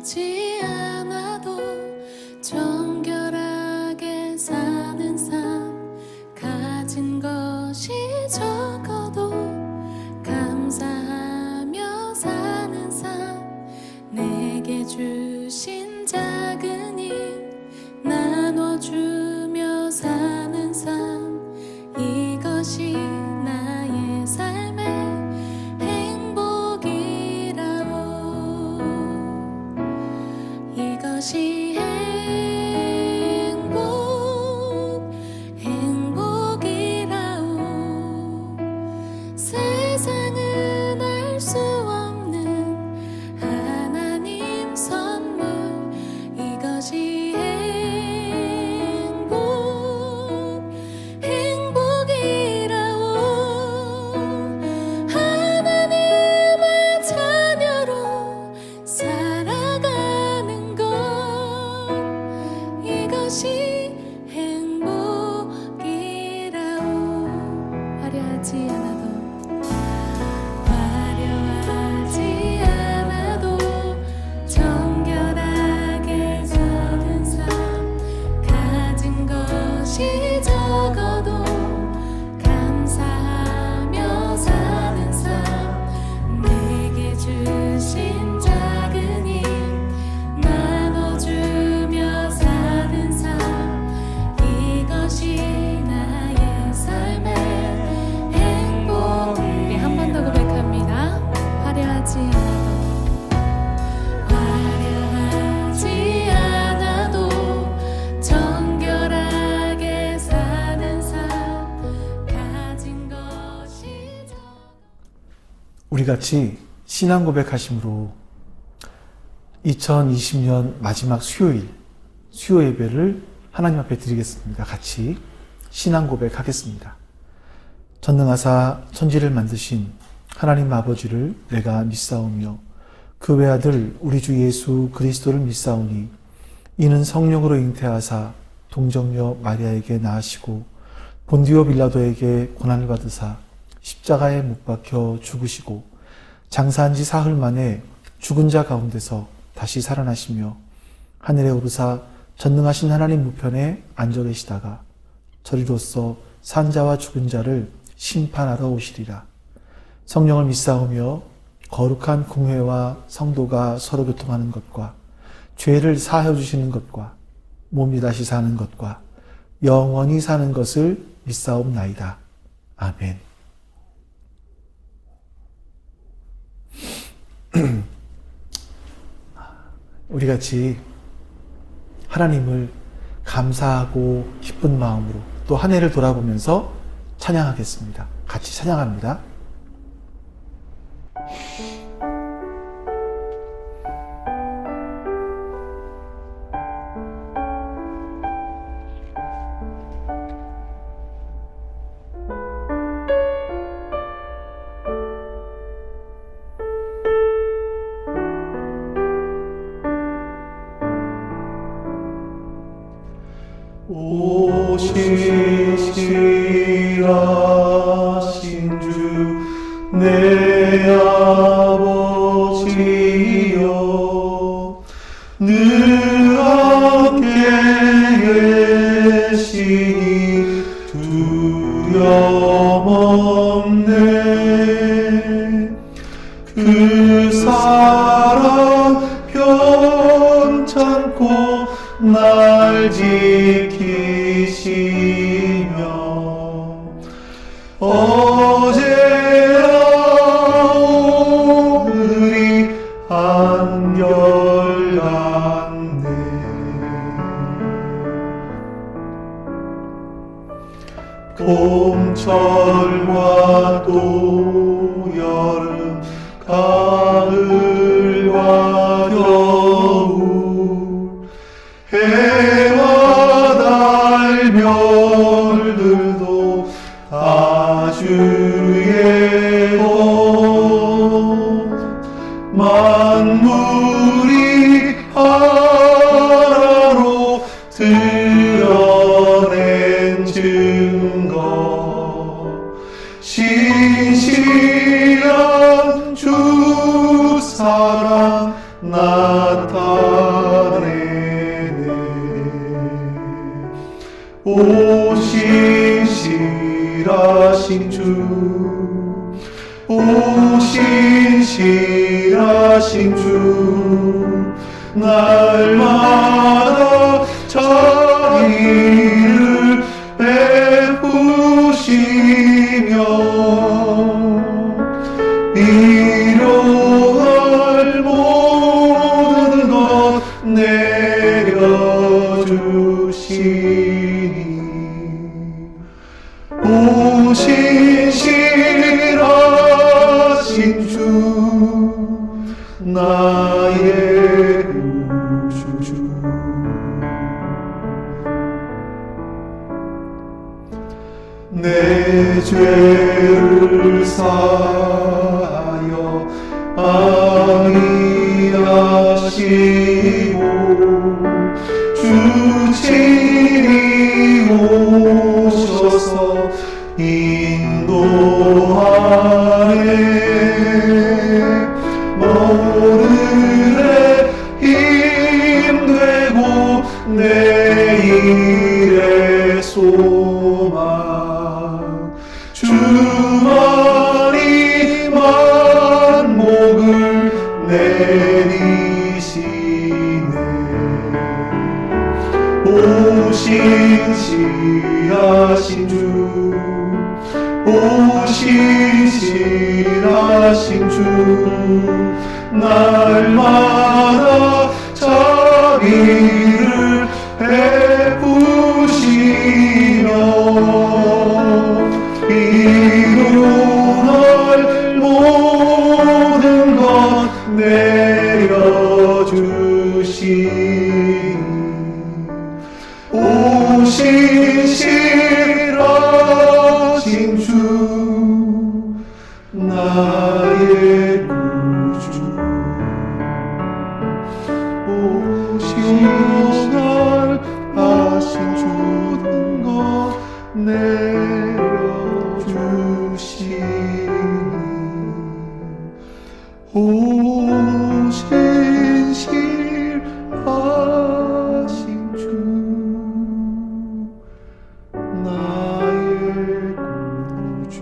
화려하지 않아도 정결하게 사는 삶, 가진 것이 적어도 감사하며 사는 삶, 내게 주신 작은 힘 나눠주며 사는 삶, 이것이 나의 삶의 행복이라오. 이것이 행복이라오. 세상은 알 수 없는 하나님 선물, 이것이 행복이라오. 하나님의 자녀로 살아가는 것, 이것이 행복이라오. 화려하지 않아도 정결하게 사는 삶, 가진 것이 적어도 감사하며 사는 삶, 내게 주신 작은 힘 나눠주며 사는 삶, 이것이 나의 삶의 행복. 우리 한 번 더 고백합니다. 화려하지 않아도 정결하게 사는 삶, 가진 것이 우리 같이 신앙 고백하심으로 2020년 마지막 수요 예배를 하나님 앞에 드리겠습니다. 같이 신앙 고백하겠습니다. 전능하사 천지를 만드신 하나님 아버지를 내가 믿사오며 그 외아들 우리 주 예수 그리스도를 믿사오니 이는 성령으로 잉태하사 동정녀 마리아에게 낳으시고 본디오 빌라도에게 고난을 받으사 십자가에 못 박혀 죽으시고 장사한 지 사흘 만에 죽은 자 가운데서 다시 살아나시며 하늘에 오르사 전능하신 하나님 우편에 앉아 계시다가 저리로서 산 자와 죽은 자를 심판하러 오시리라. 성령을 믿사오며 거룩한 공회와 성도가 서로 교통하는 것과 죄를 사하여 주시는 것과 몸이 다시 사는 것과 영원히 사는 것을 믿사옵나이다. 아멘. 우리 같이 하나님을 감사하고 기쁜 마음으로 또 한 해를 돌아보면서 찬양하겠습니다. 같이 찬양합니다. 오시시라신 주 내 아버지여, 늘 함께 계시니 두려움없네. 그 사랑 편찮고 날 지키시며 어제와 오늘이 한결같네. 봄철과 또 여름 가을과 겨울, 해와 달 별들도 다 주의 것, 만물이 하나로 드러낸 증거, 신실한 주 사랑 나타내 신실하신 주 날마다 자비를 베푸시며 일용할 모든 것 내려주시니 오 신실하신 주 나의 구주 내 죄를 사하여 안위하시고 주 친히 오셔서 인도하네 오늘의 힘되고 내일의 소망 주만이 만목을 내리시네 오 신실하신 주 오 신실하신 주 날마다 자비를 베푸시며 일용할 모든 것 내려주시니 오 신실하신 주 나의 구주 오 신실하신 주는 것 내려주시니 오 신실하신 주 나의 구주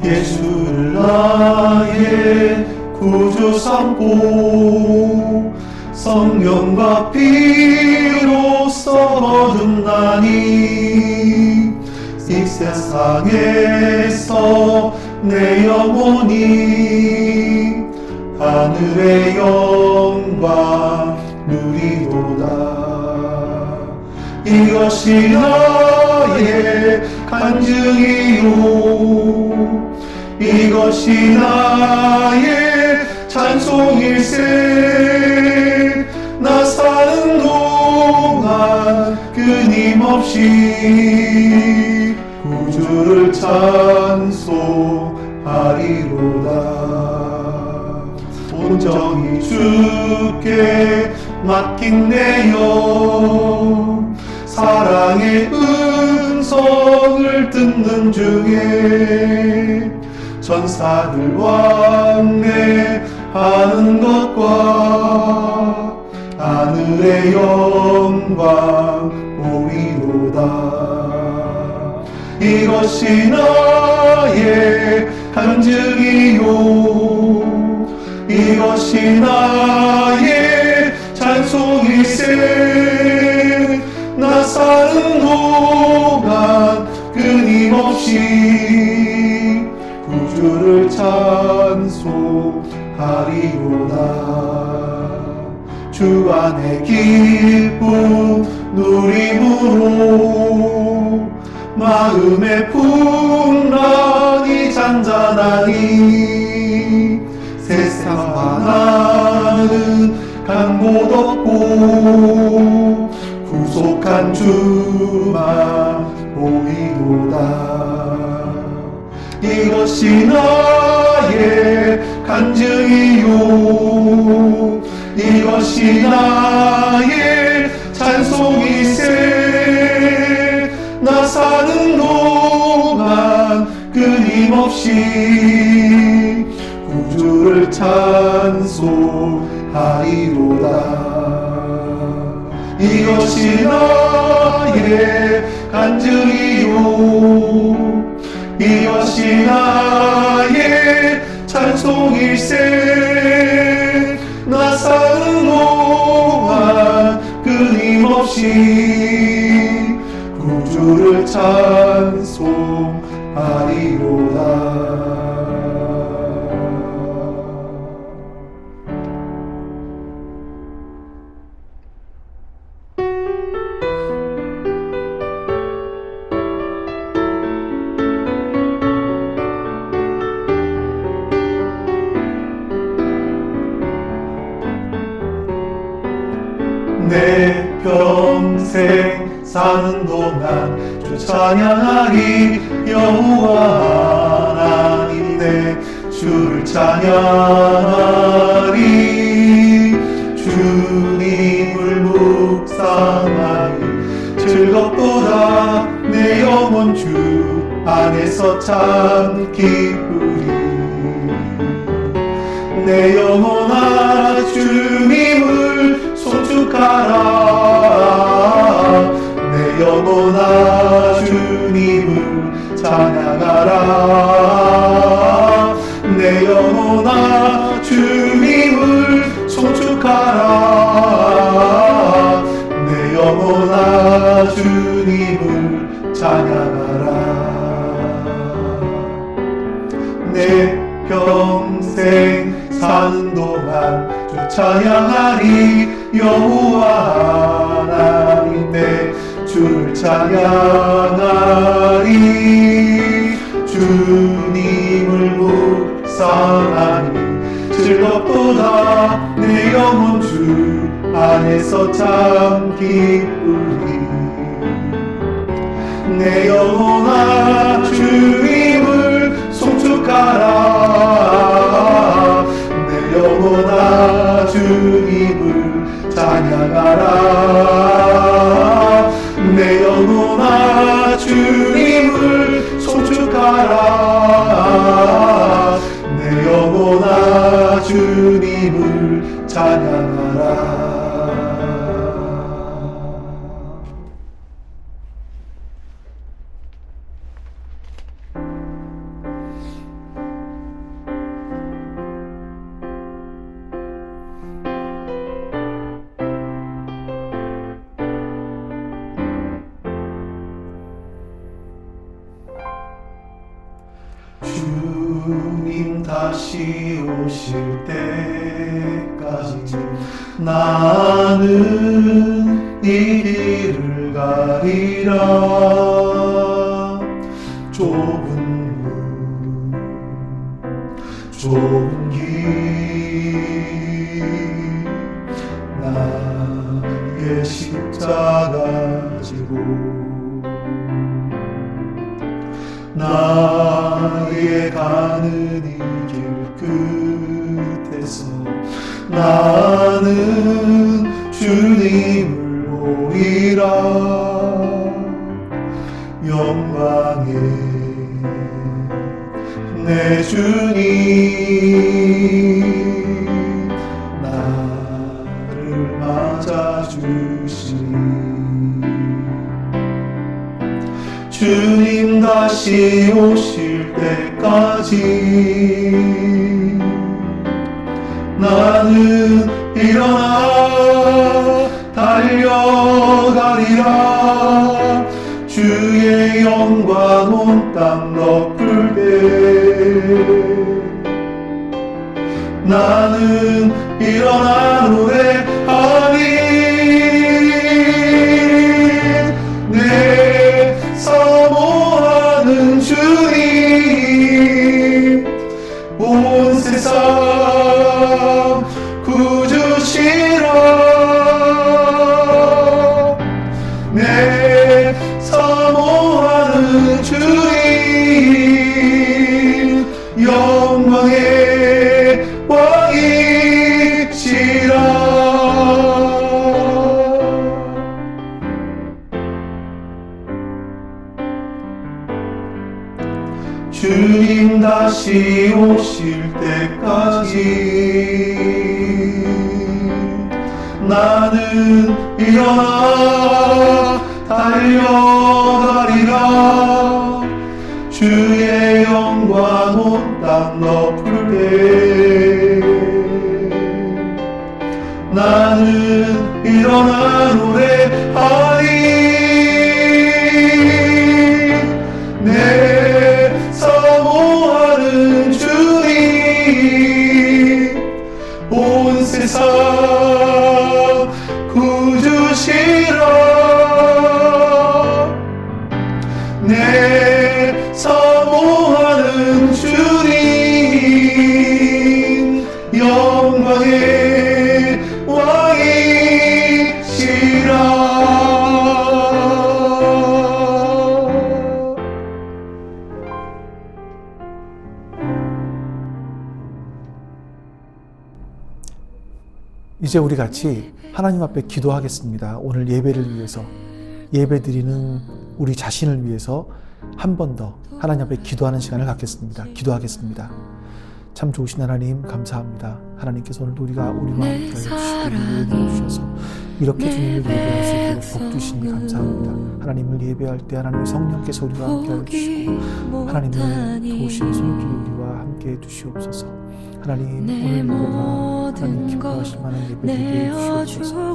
예수를 나의 구주 삼고 성령과 피로써 거듭나니 이 세상에서 내 영혼이 하늘의 영광 누리도다 이것이 나의 간증이요 이것이 나의 찬송일세 나 사는 동안 끊임없이 구주를 찬송하리로다 온전히 주께 맡긴 내 영 사랑의 음성을 듣는 중에 천사들 왕래하는 것과 하늘의 영광 보리로다 이것이 나의 간증이요 이것이 나의 찬송일세 나 사는 동안 끊임없이 구주를 찬송하리로다 주 안에 기쁨 누림으로 마음의 풍랑이 잔잔하니 세상과 나는 간 곳 없고 구속한 주만 보이도다 이것이 나의 간증이요 이것이 나의 찬송일세 찬송일세 나 사는 동안 끊임없이 구주를 찬송하리로다. 이것이 나의 간증이요 이것이 나의 찬송일세 나 사는 동안 끊임없이 구주를 찬송하리로다. 내 평생 사는 동안 주 찬양하리. 여호와 하나님 내 주를 찬양하리. 주님을 묵상하니 즐겁도다. 내 영혼 주 안에서 참 기쁘리. 내 영혼아 주님을 송축하라. 내 영혼아 주님을 찬양하라. 내 영혼아 주님을 송축하라. 내 영혼아 주님을 찬양하라. 내 평생 사는 동안 주 찬양하리. 여호와 하나님 내 주를 찬양하리. 주님을 묵상하니 즐겁도다. 내 영혼 주 안에서 참 기쁘리. 내 영혼아 주님을 송축하라. 내 영혼아 주님을 찬양하라. 내 영혼아 주님을 송축하라. 내 영혼아 주님을 찬양하라. 주님 다시 오실 때까지 나는 이 길을 가리라. 좁은 문 좁은 길 나의 십자가 지고 나의 가는 이 길 끝에서 나는 주님을 보리라. 영광의 내 주님 나를 맞아주시니 주님 다시 오실 때까지 나는 일어나 달려가리라. 주의 영광 온 땅 덮을 때 나는 일어나 노래하리. 내 사모하는 주님 온 세상 구주시라. 내 사모하는 주님 영광의 왕이시라. 주님 다시 오실 때까지 나는 일어나 달려가리라 주의 영광 온 땅 덮을 때 나는 일어나 노래하리 내 사모하는 주님 온 세상 구주시라 내 사모하는 주님 영광의 왕이시라 이제 우리 같이 하나님 앞에 기도하겠습니다. 오늘 예배를 위해서, 예배드리는 우리 자신을 위해서 한 번 더 하나님 앞에 기도하는 시간을 갖겠습니다. 기도하겠습니다. 참 좋으신 하나님 감사합니다. 하나님께서 오늘도 우리 마음을 주시고 예배해 주셔서 이렇게 주님을 예배할 수 있도록 복 주시니 감사합니다. 하나님을 예배할 때 하나님의 성령께서 우리와 함께하여 주시고 하나님의 도우시는 손길이 우리와 함께해 주시옵소서. 하나님 오늘 예배가 하나님 기뻐하실 만한 예배 되게 해주시옵소서.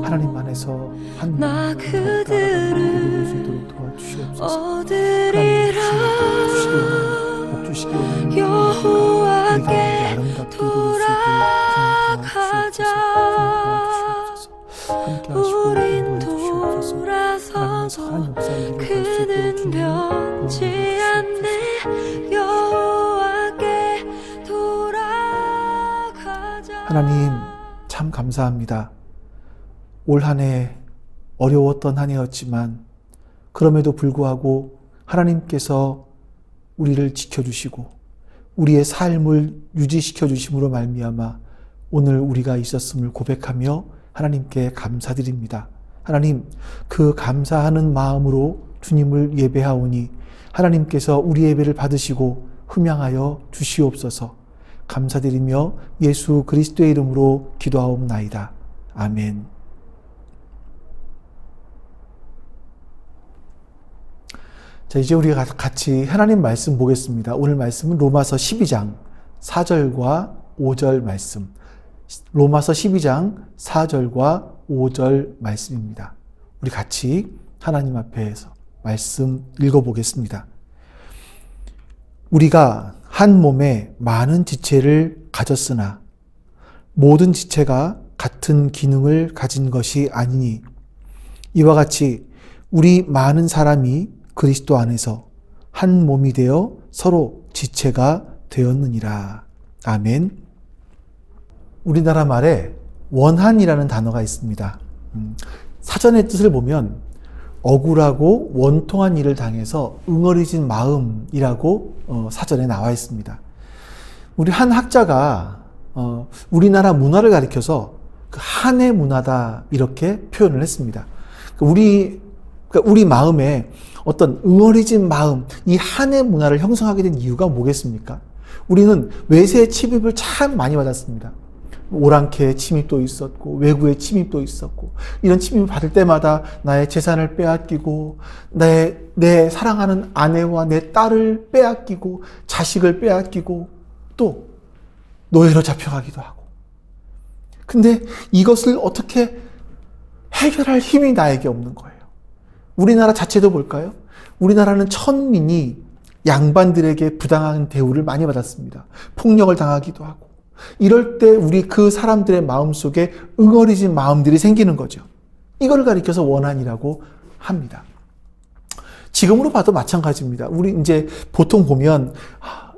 하나님 안에서 한 몸 예배될 수 있도록 도와주시옵소서. 하나님 복 주시기 원하는 여호와께 아름답게 돌아가자. 함께 하시고 인도해 주시옵소서. 하나님 선한 역사를 이루실 수 있도록 주님 변치 않네. 여호와께 돌아가자. 하나님 참 감사합니다. 올 한 해 어려웠던 한 해였지만 그럼에도 불구하고 하나님께서 우리를 지켜주시고 우리의 삶을 유지시켜 주심으로 말미암아 오늘 우리가 있었음을 고백하며 하나님께 감사드립니다. 하나님 그 감사하는 마음으로 주님을 예배하오니 하나님께서 우리 예배를 받으시고 흠양하여 주시옵소서. 감사드리며 예수 그리스도의 이름으로 기도하옵나이다. 아멘. 자, 이제 우리가 같이 하나님 말씀 보겠습니다. 오늘 말씀은 로마서 12장 4절과 5절 말씀. 로마서 12장 4절과 5절 말씀입니다. 우리 같이 하나님 앞에서 말씀 읽어보겠습니다. 우리가 한 몸에 많은 지체를 가졌으나 모든 지체가 같은 기능을 가진 것이 아니니 이와 같이 우리 많은 사람이 그리스도 안에서 한 몸이 되어 서로 지체가 되었느니라. 아멘. 우리나라 말에 원한이라는 단어가 있습니다. 사전의 뜻을 보면 억울하고 원통한 일을 당해서 응어리진 마음이라고 사전에 나와 있습니다. 우리 한 학자가 우리나라 문화를 가리켜서 그 한의 문화다 이렇게 표현을 했습니다. 우리 마음에 어떤 응어리진 마음, 이 한의 문화를 형성하게 된 이유가 뭐겠습니까? 우리는 외세의 침입을 참 많이 받았습니다. 오랑캐의 침입도 있었고 외구의 침입도 있었고 이런 침입을 받을 때마다 나의 재산을 빼앗기고 내 사랑하는 아내와 내 딸을 빼앗기고 자식을 빼앗기고 또 노예로 잡혀가기도 하고 근데 이것을 어떻게 해결할 힘이 나에게 없는 거예요. 우리나라 자체도 볼까요? 우리나라는 천민이 양반들에게 부당한 대우를 많이 받았습니다. 폭력을 당하기도 하고 이럴 때 우리 그 사람들의 마음속에 응어리진 마음들이 생기는 거죠. 이걸 가리켜서 원한이라고 합니다. 지금으로 봐도 마찬가지입니다. 우리 이제 보통 보면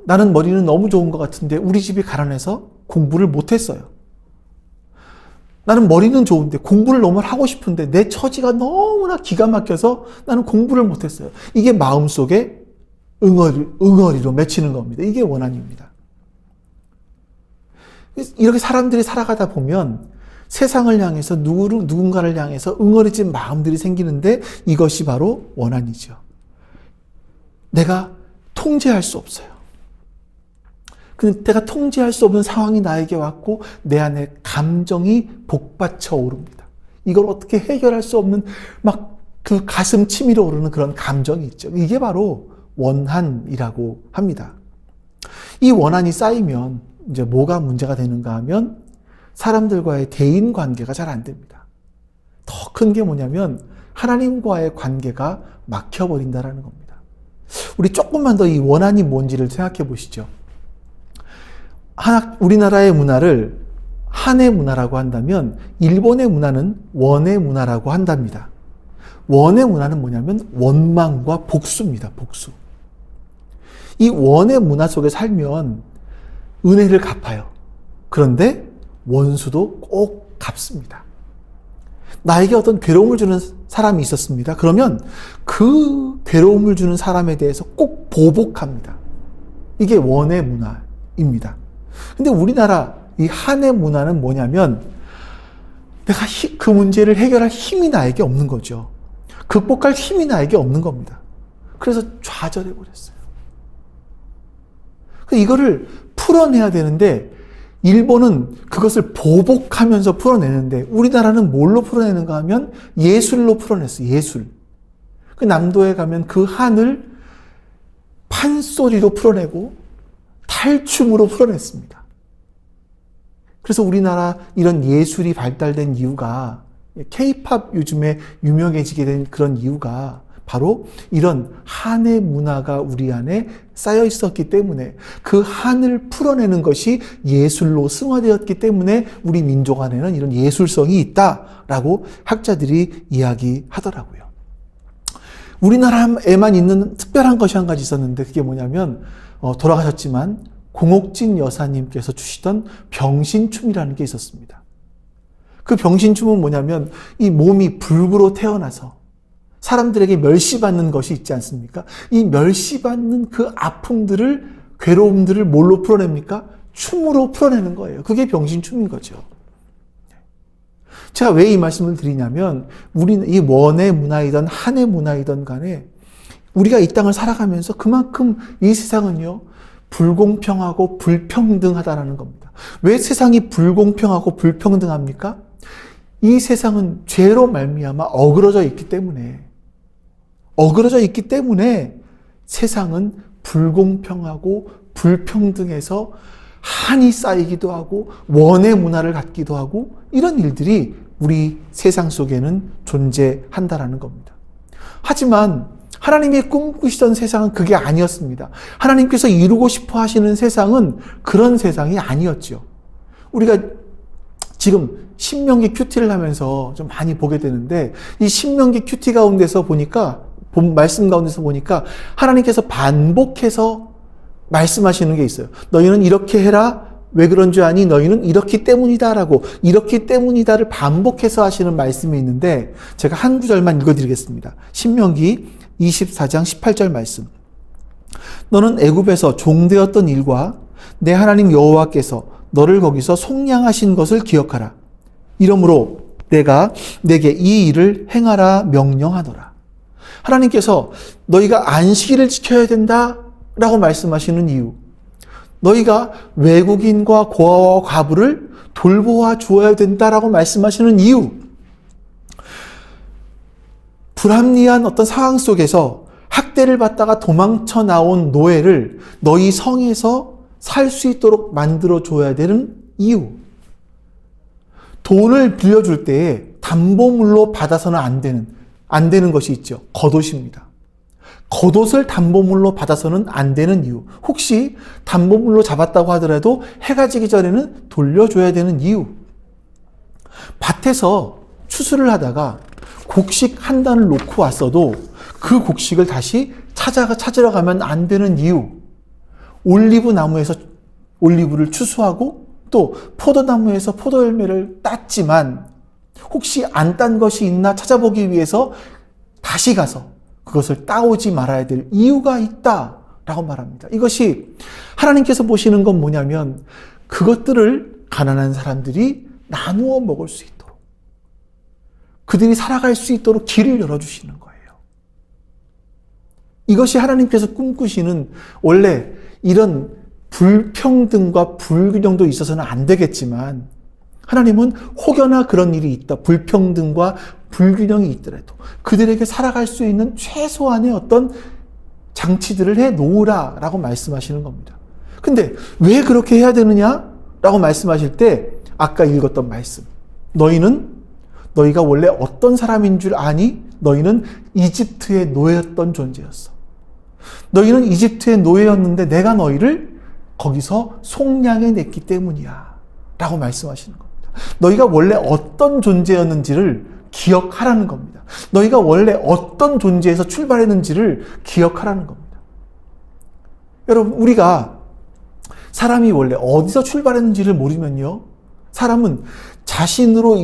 나는 머리는 너무 좋은 것 같은데 우리 집이 가난해서 공부를 못했어요. 나는 머리는 좋은데 공부를 너무 하고 싶은데 내 처지가 너무나 기가 막혀서 나는 공부를 못했어요. 이게 마음속에 응어리로 맺히는 겁니다. 이게 원한입니다. 이렇게 사람들이 살아가다 보면 세상을 향해서 누군가를 향해서 응어리진 마음들이 생기는데 이것이 바로 원한이죠. 내가 통제할 수 없어요. 내가 통제할 수 없는 상황이 나에게 왔고 내 안에 감정이 복받쳐 오릅니다. 이걸 어떻게 해결할 수 없는 막 그 가슴 치밀어 오르는 그런 감정이 있죠. 이게 바로 원한이라고 합니다. 이 원한이 쌓이면 이제 뭐가 문제가 되는가 하면 사람들과의 대인 관계가 잘 안 됩니다. 더 큰 게 뭐냐면 하나님과의 관계가 막혀버린다라는 겁니다. 우리 조금만 더 이 원한이 뭔지를 생각해 보시죠. 우리나라의 문화를 한의 문화라고 한다면 일본의 문화는 원의 문화라고 한답니다. 원의 문화는 뭐냐면 원망과 복수입니다. 복수. 이 원의 문화 속에 살면 은혜를 갚아요. 그런데 원수도 꼭 갚습니다. 나에게 어떤 괴로움을 주는 사람이 있었습니다. 그러면 그 괴로움을 주는 사람에 대해서 꼭 보복합니다. 이게 원의 문화입니다. 근데 우리나라 이 한의 문화는 뭐냐면 내가 그 문제를 해결할 힘이 나에게 없는 거죠. 극복할 힘이 나에게 없는 겁니다. 그래서 좌절해 버렸어요. 이거를 풀어내야 되는데 일본은 그것을 보복하면서 풀어내는데 우리나라는 뭘로 풀어내는가 하면 예술로 풀어냈어요. 예술. 그 남도에 가면 그 한을 판소리로 풀어내고 탈춤으로 풀어냈습니다. 그래서 우리나라 이런 예술이 발달된 이유가 K-팝 요즘에 유명해지게 된 그런 이유가 바로 이런 한의 문화가 우리 안에 쌓여 있었기 때문에 그 한을 풀어내는 것이 예술로 승화되었기 때문에 우리 민족 안에는 이런 예술성이 있다라고 학자들이 이야기하더라고요. 우리나라에만 있는 특별한 것이 한 가지 있었는데 그게 뭐냐면 돌아가셨지만 공옥진 여사님께서 추시던 병신춤이라는 게 있었습니다. 그 병신춤은 뭐냐면 이 몸이 불구로 태어나서 사람들에게 멸시받는 것이 있지 않습니까? 이 멸시받는 그 아픔들을, 괴로움들을 뭘로 풀어냅니까? 춤으로 풀어내는 거예요. 그게 병신춤인 거죠. 제가 왜 이 말씀을 드리냐면 우리는 이 원의 문화이든 한의 문화이든 간에 우리가 이 땅을 살아가면서 그만큼 이 세상은요 불공평하고 불평등하다라는 겁니다. 왜 세상이 불공평하고 불평등합니까? 이 세상은 죄로 말미암아 어그러져 있기 때문에 세상은 불공평하고 불평등해서 한이 쌓이기도 하고 원의 문화를 갖기도 하고 이런 일들이 우리 세상 속에는 존재한다라는 겁니다. 하지만 하나님이 꿈꾸시던 세상은 그게 아니었습니다. 하나님께서 이루고 싶어 하시는 세상은 그런 세상이 아니었죠. 우리가 지금 신명기 큐티를 하면서 좀 많이 보게 되는데 이 신명기 큐티 가운데서 보니까 말씀 가운데서 보니까 하나님께서 반복해서 말씀하시는 게 있어요. 너희는 이렇게 해라. 왜 그런 줄 아니? 너희는 이렇기 때문이다라고 이렇기 때문이다를 반복해서 하시는 말씀이 있는데 제가 한 구절만 읽어드리겠습니다. 신명기 24장 18절 말씀. 너는 애굽에서 종되었던 일과 내 하나님 여호와께서 너를 거기서 속량하신 것을 기억하라. 이러므로 내가 내게 이 일을 행하라 명령하노라. 하나님께서 너희가 안식일을 지켜야 된다라고 말씀하시는 이유, 너희가 외국인과 고아와 과부를 돌보아 주어야 된다라고 말씀하시는 이유, 불합리한 어떤 상황 속에서 학대를 받다가 도망쳐 나온 노예를 너희 성에서 살 수 있도록 만들어 줘야 되는 이유, 돈을 빌려줄 때에 담보물로 받아서는 안 되는 것이 있죠. 겉옷입니다. 겉옷을 담보물로 받아서는 안 되는 이유, 혹시 담보물로 잡았다고 하더라도 해가 지기 전에는 돌려줘야 되는 이유, 밭에서 추수를 하다가 곡식 한 단을 놓고 왔어도 그 곡식을 다시 찾으러 가면 안 되는 이유, 올리브 나무에서 올리브를 추수하고 또 포도나무에서 포도열매를 땄지만 혹시 안 딴 것이 있나 찾아보기 위해서 다시 가서 그것을 따오지 말아야 될 이유가 있다라고 말합니다. 이것이 하나님께서 보시는 건 뭐냐면 그것들을 가난한 사람들이 나누어 먹을 수 있도록, 그들이 살아갈 수 있도록 길을 열어주시는 거예요. 이것이 하나님께서 꿈꾸시는 원래 이런 불평등과 불균형도 있어서는 안 되겠지만 하나님은 혹여나 그런 일이 있다. 불평등과 불균형이 있더라도 그들에게 살아갈 수 있는 최소한의 어떤 장치들을 해 놓으라 라고 말씀하시는 겁니다. 근데 왜 그렇게 해야 되느냐? 라고 말씀하실 때 아까 읽었던 말씀. 너희가 원래 어떤 사람인 줄 아니? 너희는 이집트의 노예였던 존재였어. 너희는 이집트의 노예였는데 내가 너희를 거기서 속량해 냈기 때문이야. 라고 말씀하시는 겁니다. 너희가 원래 어떤 존재였는지를 기억하라는 겁니다. 너희가 원래 어떤 존재에서 출발했는지를 기억하라는 겁니다. 여러분, 우리가 사람이 원래 어디서 출발했는지를 모르면요, 사람은 자신으로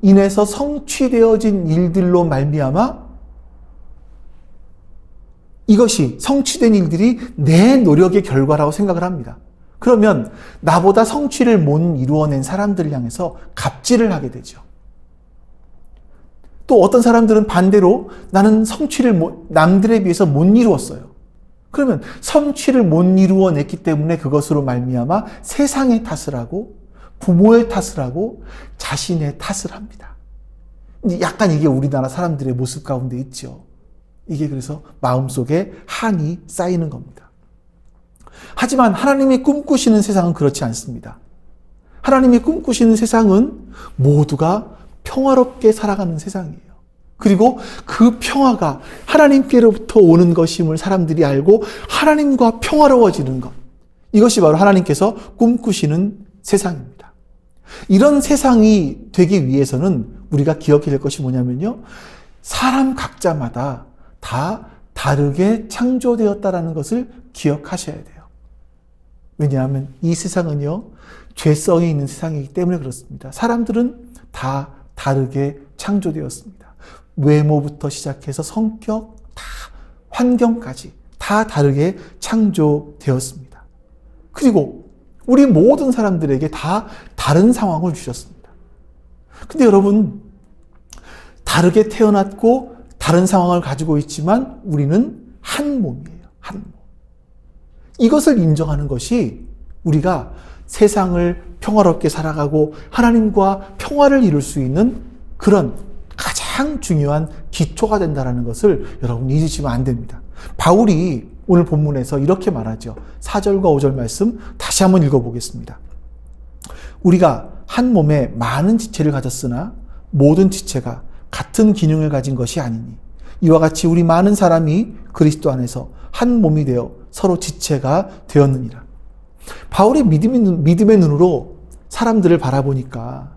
인해서 성취되어진 일들로 말미암아 이것이 성취된 일들이 내 노력의 결과라고 생각을 합니다. 그러면 나보다 성취를 못 이루어낸 사람들을 향해서 갑질을 하게 되죠. 또 어떤 사람들은 반대로 나는 성취를 남들에 비해서 못 이루었어요. 그러면 성취를 못 이루어냈기 때문에 그것으로 말미암아 세상의 탓을 하고 부모의 탓을 하고 자신의 탓을 합니다. 약간 이게 우리나라 사람들의 모습 가운데 있죠. 이게 그래서 마음속에 한이 쌓이는 겁니다. 하지만 하나님이 꿈꾸시는 세상은 그렇지 않습니다. 하나님이 꿈꾸시는 세상은 모두가 평화롭게 살아가는 세상이에요. 그리고 그 평화가 하나님께로부터 오는 것임을 사람들이 알고 하나님과 평화로워지는 것. 이것이 바로 하나님께서 꿈꾸시는 세상입니다. 이런 세상이 되기 위해서는 우리가 기억해야 될 것이 뭐냐면요, 사람 각자마다 다 다르게 창조되었다라는 것을 기억하셔야 돼요. 왜냐하면 이 세상은요, 죄성이 있는 세상이기 때문에 그렇습니다. 사람들은 다 다르게 창조되었습니다. 외모부터 시작해서 성격, 다 환경까지 다 다르게 창조되었습니다. 그리고 우리 모든 사람들에게 다 다른 상황을 주셨습니다. 근데 여러분, 다르게 태어났고 다른 상황을 가지고 있지만 우리는 한 몸이에요. 한 몸. 이것을 인정하는 것이 우리가 세상을 평화롭게 살아가고 하나님과 평화를 이룰 수 있는 그런 가장 중요한 기초가 된다는 것을 여러분 잊으시면 안 됩니다. 바울이 오늘 본문에서 이렇게 말하죠. 4절과 5절 말씀 다시 한번 읽어보겠습니다. 우리가 한 몸에 많은 지체를 가졌으나 모든 지체가 같은 기능을 가진 것이 아니니 이와 같이 우리 많은 사람이 그리스도 안에서 한 몸이 되어 서로 지체가 되었느니라. 바울이 믿음의 눈으로 사람들을 바라보니까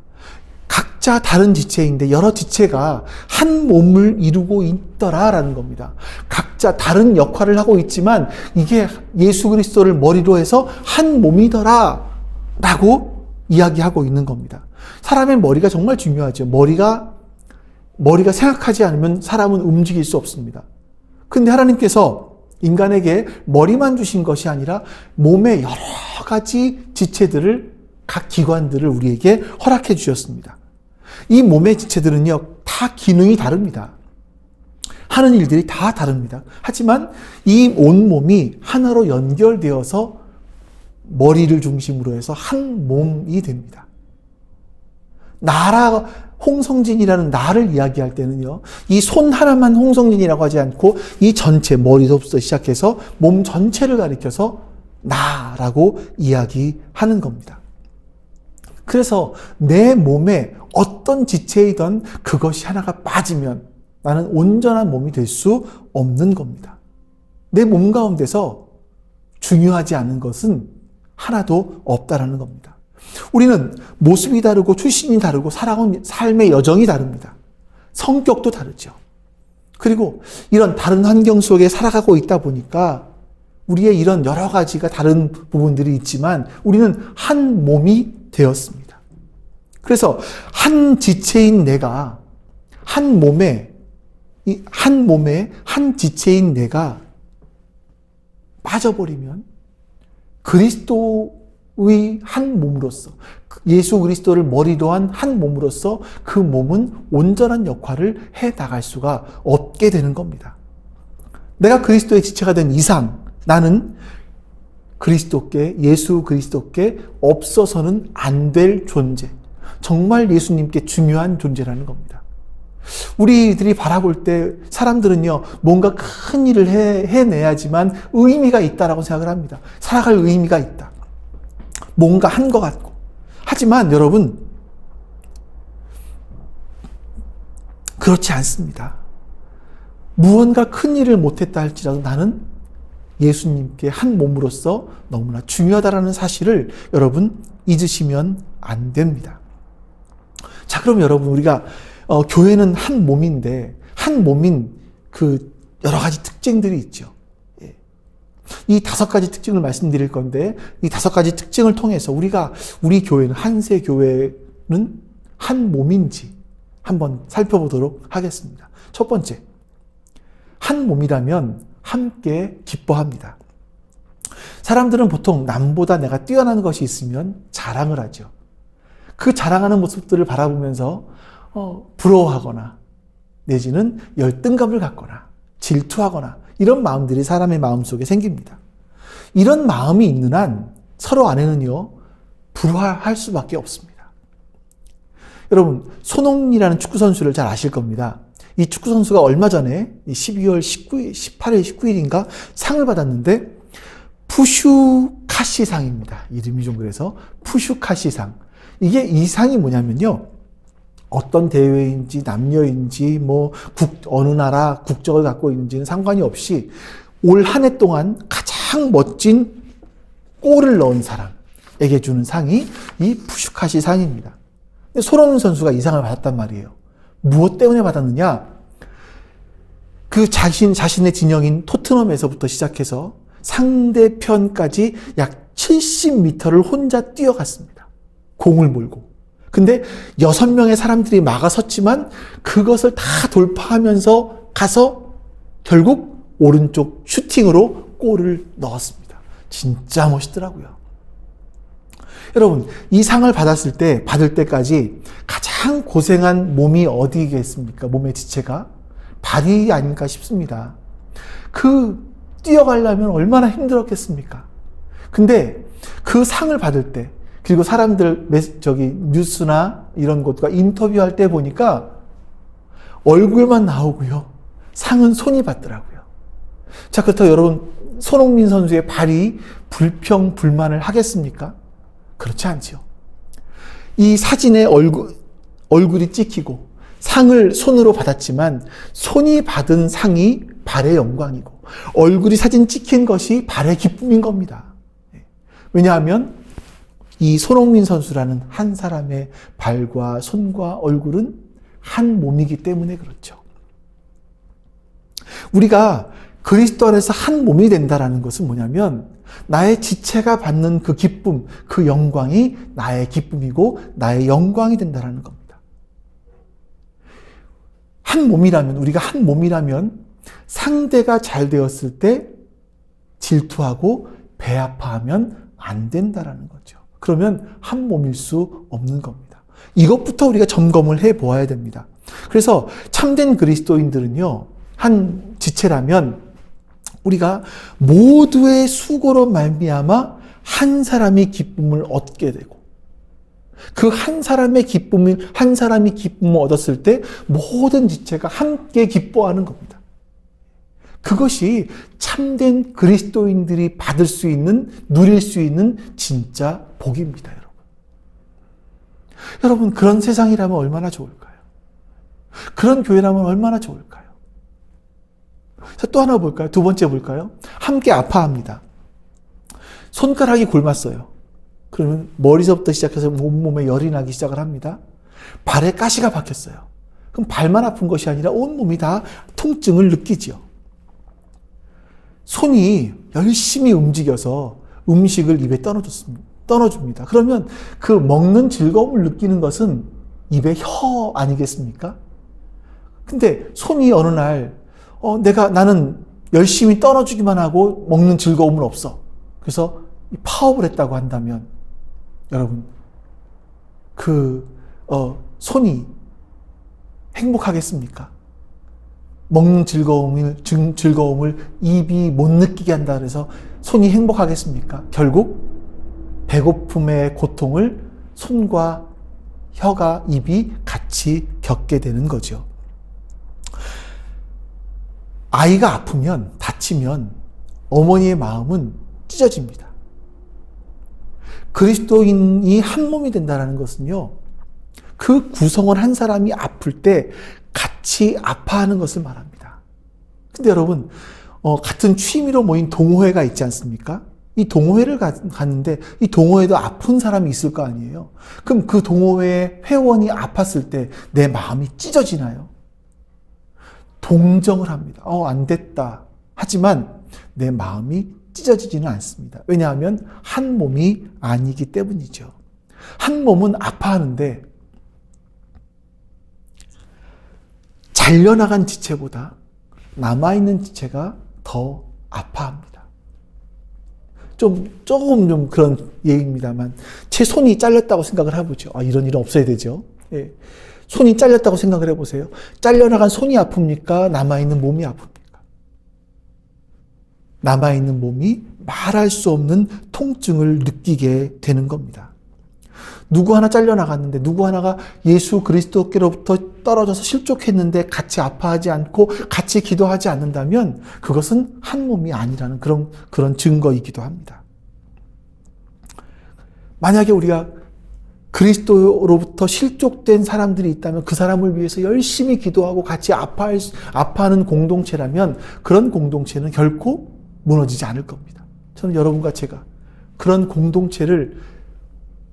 각자 다른 지체인데 여러 지체가 한 몸을 이루고 있더라라는 겁니다. 각자 다른 역할을 하고 있지만 이게 예수 그리스도를 머리로 해서 한 몸이더라라고 이야기하고 있는 겁니다. 사람의 머리가 정말 중요하죠. 머리가 생각하지 않으면 사람은 움직일 수 없습니다. 근데 하나님께서 인간에게 머리만 주신 것이 아니라 몸의 여러 가지 지체들을, 각 기관들을 우리에게 허락해 주셨습니다. 이 몸의 지체들은요, 다 기능이 다릅니다. 하는 일들이 다 다릅니다. 하지만 이 온몸이 하나로 연결되어서 머리를 중심으로 해서 한 몸이 됩니다. 홍성진이라는 나를 이야기할 때는요, 이 손 하나만 홍성진이라고 하지 않고 이 전체, 머리부터 시작해서 몸 전체를 가리켜서 나라고 이야기하는 겁니다. 그래서 내 몸에 어떤 지체이든 그것이 하나가 빠지면 나는 온전한 몸이 될 수 없는 겁니다. 내 몸 가운데서 중요하지 않은 것은 하나도 없다라는 겁니다. 우리는 모습이 다르고 출신이 다르고 살아온 삶의 여정이 다릅니다. 성격도 다르죠. 그리고 이런 다른 환경 속에 살아가고 있다 보니까 우리의 이런 여러 가지가 다른 부분들이 있지만 우리는 한 몸이 되었습니다. 그래서 한 지체인 내가 한 몸에 한 지체인 내가 빠져버리면 그리스도의 한 몸으로서, 예수 그리스도를 머리로 한 한 몸으로서 그 몸은 온전한 역할을 해 나갈 수가 없게 되는 겁니다. 내가 그리스도의 지체가 된 이상 나는 그리스도께, 예수 그리스도께 없어서는 안 될 존재, 정말 예수님께 중요한 존재라는 겁니다. 우리들이 바라볼 때 사람들은요, 뭔가 큰 일을 해내야지만 의미가 있다라고 생각을 합니다. 살아갈 의미가 있다. 뭔가 한 것 같고. 하지만 여러분, 그렇지 않습니다. 무언가 큰 일을 못했다 할지라도 나는 예수님께 한 몸으로서 너무나 중요하다라는 사실을 여러분 잊으시면 안 됩니다. 자, 그럼 여러분, 우리가 교회는 한 몸인데 한 몸인 그 여러 가지 특징들이 있죠. 이 5가지 특징을 말씀드릴 건데 이 5가지 특징을 통해서 우리 교회는, 한세 교회는 한 몸인지 한번 살펴보도록 하겠습니다. 첫 번째, 한 몸이라면 함께 기뻐합니다. 사람들은 보통 남보다 내가 뛰어난 것이 있으면 자랑을 하죠. 그 자랑하는 모습들을 바라보면서 부러워하거나 내지는 열등감을 갖거나 질투하거나 이런 마음들이 사람의 마음속에 생깁니다. 이런 마음이 있는 한 서로 안에는요, 불화할 수밖에 없습니다. 여러분, 손흥민이라는 축구선수를 잘 아실 겁니다. 이 축구선수가 얼마 전에 12월 18일, 19일인가 상을 받았는데 푸슈카시상입니다. 이름이 좀 그래서 푸슈카시상. 이 상이 뭐냐면요, 어떤 대회인지 남녀인지 어느 나라 국적을 갖고 있는지는 상관이 없이 올 한 해 동안 가장 멋진 골을 넣은 사람에게 주는 상이 이 푸슈카시 상입니다. 손흥민 선수가 이 상을 받았단 말이에요. 무엇 때문에 받았느냐? 그 자신의 진영인 토트넘에서부터 시작해서 상대편까지 약 70m를 혼자 뛰어갔습니다. 공을 몰고. 근데 6명의 사람들이 막아섰지만 그것을 다 돌파하면서 가서 결국 오른쪽 슈팅으로 골을 넣었습니다. 진짜 멋있더라고요. 여러분, 이 상을 받을 때까지 가장 고생한 몸이 어디겠습니까? 몸의 지체가 발이 아닐까 싶습니다. 뛰어가려면 얼마나 힘들었겠습니까? 근데 그 상을 받을 때, 그리고 사람들 뉴스나 이런 곳과 인터뷰할 때 보니까 얼굴만 나오고요, 상은 손이 받더라고요. 자, 그렇다고 여러분, 손흥민 선수의 발이 불평불만을 하겠습니까? 그렇지 않지요. 이 사진에 얼굴이 찍히고 상을 손으로 받았지만 손이 받은 상이 발의 영광이고 얼굴이 사진 찍힌 것이 발의 기쁨인 겁니다. 왜냐하면 이 손흥민 선수라는 한 사람의 발과 손과 얼굴은 한 몸이기 때문에 그렇죠. 우리가 그리스도 안에서 한 몸이 된다는 것은 뭐냐면 나의 지체가 받는 그 기쁨, 그 영광이 나의 기쁨이고 나의 영광이 된다는 겁니다. 우리가 한 몸이라면 상대가 잘 되었을 때 질투하고 배 아파하면 안 된다는 거죠. 그러면 한 몸일 수 없는 겁니다. 이것부터 우리가 점검을 해 보아야 됩니다. 그래서 참된 그리스도인들은요, 한 지체라면 우리가 모두의 수고로 말미암아 한 사람이 기쁨을 얻게 되고 그 한 사람이 기쁨을 얻었을 때 모든 지체가 함께 기뻐하는 겁니다. 그것이 참된 그리스도인들이 누릴 수 있는 진짜 복입니다, 여러분. 여러분, 그런 세상이라면 얼마나 좋을까요? 그런 교회라면 얼마나 좋을까요? 자, 또 하나 볼까요? 두 번째 볼까요? 함께 아파합니다. 손가락이 곪았어요. 그러면 머리서부터 시작해서 온몸에 열이 나기 시작을 합니다. 발에 가시가 박혔어요. 그럼 발만 아픈 것이 아니라 온몸이 다 통증을 느끼죠. 손이 열심히 움직여서 음식을 입에 떠넣어줍니다. 그러면 그 먹는 즐거움을 느끼는 것은 입의 혀 아니겠습니까? 근데 손이 어느 날 나는 열심히 떠넣어주기만 하고 먹는 즐거움은 없어. 그래서 파업을 했다고 한다면 여러분, 손이 행복하겠습니까? 먹는 즐거움을 입이 못 느끼게 한다 그래서 손이 행복하겠습니까? 결국 배고픔의 고통을 손과 혀가, 입이 같이 겪게 되는 거죠. 아이가 아프면, 다치면 어머니의 마음은 찢어집니다. 그리스도인이 한 몸이 된다는 것은요, 그 구성원 한 사람이 아플 때 같이 아파하는 것을 말합니다. 근데 여러분, 같은 취미로 모인 동호회가 있지 않습니까? 이 동호회를 갔는데 이 동호회도 아픈 사람이 있을 거 아니에요. 그럼 그 동호회 회원이 아팠을 때 내 마음이 찢어지나요? 동정을 합니다. 안 됐다. 하지만 내 마음이 찢어지지는 않습니다. 왜냐하면 한 몸이 아니기 때문이죠. 한 몸은 아파하는데 잘려나간 지체보다 남아있는 지체가 더 아파합니다. 조금 좀 그런 얘기입니다만, 제 손이 잘렸다고 생각을 해보죠. 이런 일은 없어야 되죠. 예. 손이 잘렸다고 생각을 해보세요. 잘려나간 손이 아픕니까? 남아있는 몸이 아픕니까? 남아있는 몸이 말할 수 없는 통증을 느끼게 되는 겁니다. 누구 하나 잘려나갔는데, 누구 하나가 예수 그리스도께로부터 떨어져서 실족했는데 같이 아파하지 않고 같이 기도하지 않는다면 그것은 한 몸이 아니라는 그런 증거이기도 합니다. 만약에 우리가 그리스도로부터 실족된 사람들이 있다면 그 사람을 위해서 열심히 기도하고 같이 아파하는 공동체라면 그런 공동체는 결코 무너지지 않을 겁니다. 저는 여러분과 제가 그런 공동체를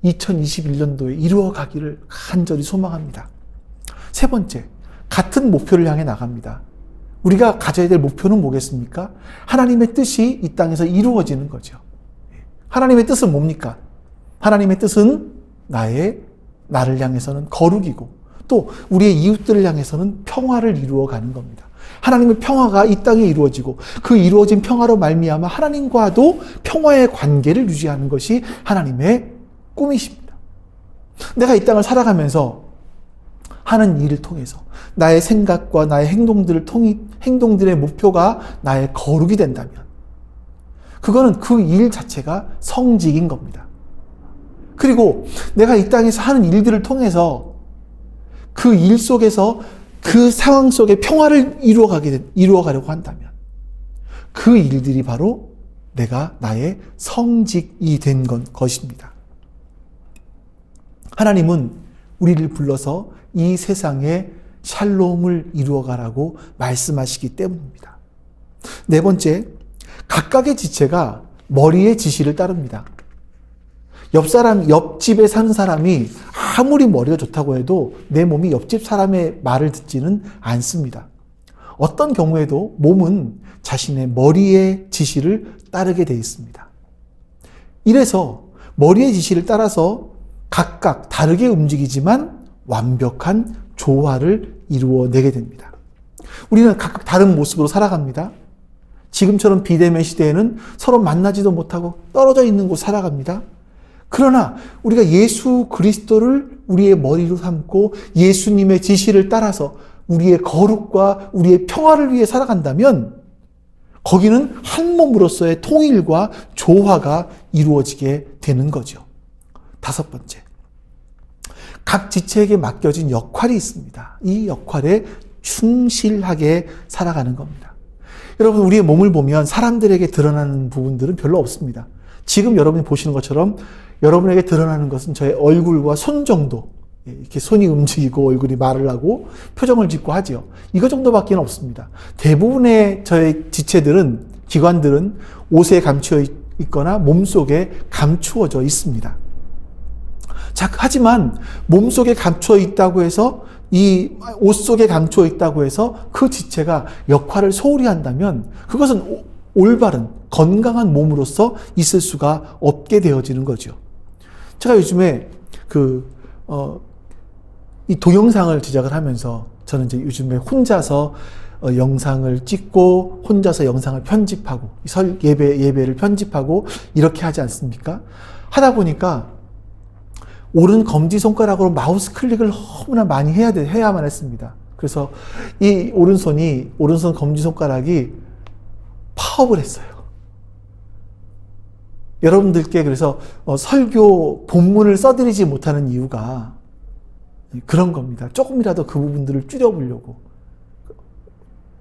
2021년도에 이루어 가기를 간절히 소망합니다. 세 번째, 같은 목표를 향해 나갑니다. 우리가 가져야 될 목표는 뭐겠습니까? 하나님의 뜻이 이 땅에서 이루어지는 거죠. 하나님의 뜻은 뭡니까? 하나님의 뜻은 나를 향해서는 거룩이고 또 우리의 이웃들을 향해서는 평화를 이루어가는 겁니다. 하나님의 평화가 이 땅에 이루어지고 그 이루어진 평화로 말미암아 하나님과도 평화의 관계를 유지하는 것이 하나님의 꿈이십니다. 내가 이 땅을 살아가면서 하는 일을 통해서 나의 생각과 나의 행동들의 목표가 나의 거룩이 된다면 그거는 그 일 자체가 성직인 겁니다. 그리고 내가 이 땅에서 하는 일들을 통해서 그 일 속에서 그 상황 속에 평화를 이루어가려고 한다면 그 일들이 바로 나의 성직이 된 것입니다. 하나님은 우리를 불러서 이 세상에 샬롬을 이루어가라고 말씀하시기 때문입니다. 네 번째, 각각의 지체가 머리의 지시를 따릅니다. 옆집에 사는 사람이 아무리 머리가 좋다고 해도 내 몸이 옆집 사람의 말을 듣지는 않습니다. 어떤 경우에도 몸은 자신의 머리의 지시를 따르게 되어 있습니다. 이래서 머리의 지시를 따라서 각각 다르게 움직이지만 완벽한 조화를 이루어내게 됩니다. 우리는 각각 다른 모습으로 살아갑니다. 지금처럼 비대면 시대에는 서로 만나지도 못하고 떨어져 있는 곳 살아갑니다. 그러나 우리가 예수 그리스도를 우리의 머리로 삼고 예수님의 지시를 따라서 우리의 거룩과 우리의 평화를 위해 살아간다면 거기는 한 몸으로서의 통일과 조화가 이루어지게 되는 거죠. 다섯 번째, 각 지체에게 맡겨진 역할이 있습니다. 이 역할에 충실하게 살아가는 겁니다. 여러분, 우리의 몸을 보면 사람들에게 드러나는 부분들은 별로 없습니다. 지금 여러분이 보시는 것처럼 여러분에게 드러나는 것은 저의 얼굴과 손 정도, 이렇게 손이 움직이고 얼굴이 말을 하고 표정을 짓고 하죠. 이거 정도밖에 없습니다. 대부분의 저의 지체들은, 기관들은 옷에 감추어 있거나 몸속에 감추어져 있습니다. 자, 하지만 몸속에 감추어 있다고 해서, 이 옷 속에 감추어 있다고 해서 그 지체가 역할을 소홀히 한다면 그것은 올바른 건강한 몸으로서 있을 수가 없게 되어지는 거죠. 제가 요즘에 이 동영상을 제작을 하면서 저는 이제 요즘에 혼자서 영상을 찍고 혼자서 영상을 편집하고 예배를 편집하고 이렇게 하지 않습니까? 하다 보니까 오른 검지손가락으로 마우스 클릭을 너무나 많이 해야만 했습니다. 그래서 이 오른손 검지손가락이 파업을 했어요. 여러분들께 그래서 설교 본문을 써드리지 못하는 이유가 그런 겁니다. 조금이라도 그 부분들을 줄여보려고.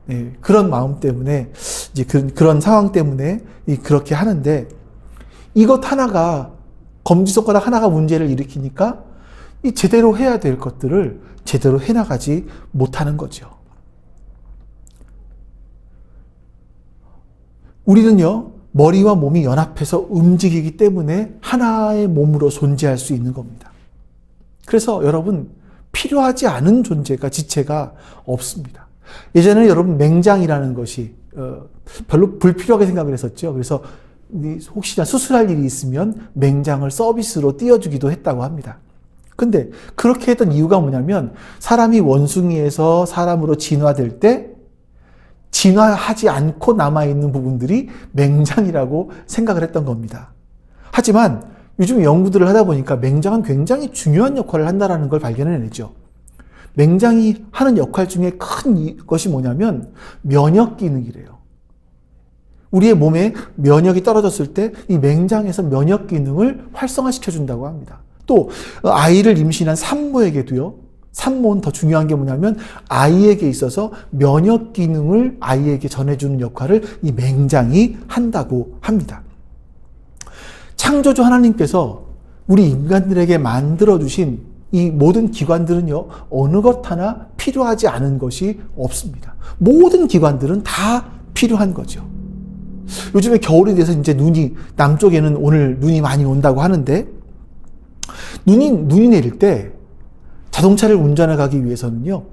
네, 그런 마음 때문에, 이제 그런 상황 때문에 그렇게 하는데, 이것 하나가, 검지손가락 하나가 문제를 일으키니까 이 제대로 해야 될 것들을 제대로 해나가지 못하는 거죠. 우리는요, 머리와 몸이 연합해서 움직이기 때문에 하나의 몸으로 존재할 수 있는 겁니다. 그래서 여러분, 필요하지 않은 존재가, 지체가 없습니다. 예전에 여러분 맹장이라는 것이 별로 불필요하게 생각을 했었죠. 그래서 혹시나 수술할 일이 있으면 맹장을 서비스로 띄워주기도 했다고 합니다. 근데 그렇게 했던 이유가 뭐냐면 사람이 원숭이에서 사람으로 진화될 때 진화하지 않고 남아있는 부분들이 맹장이라고 생각을 했던 겁니다. 하지만 요즘 연구들을 하다 보니까 맹장은 굉장히 중요한 역할을 한다는 걸 발견해내죠. 맹장이 하는 역할 중에 큰 것이 뭐냐면 면역 기능이래요. 우리의 몸에 면역이 떨어졌을 때 이 맹장에서 면역 기능을 활성화시켜준다고 합니다. 또 아이를 임신한 산모에게도요. 산모는 더 중요한 게 뭐냐면 아이에게 있어서 면역 기능을 아이에게 전해주는 역할을 이 맹장이 한다고 합니다. 창조주 하나님께서 우리 인간들에게 만들어주신 이 모든 기관들은요, 어느 것 하나 필요하지 않은 것이 없습니다. 모든 기관들은 다 필요한 거죠. 요즘에 겨울이 돼서 이제 남쪽에는 오늘 눈이 많이 온다고 하는데, 눈이 내릴 때 자동차를 운전해 가기 위해서는요,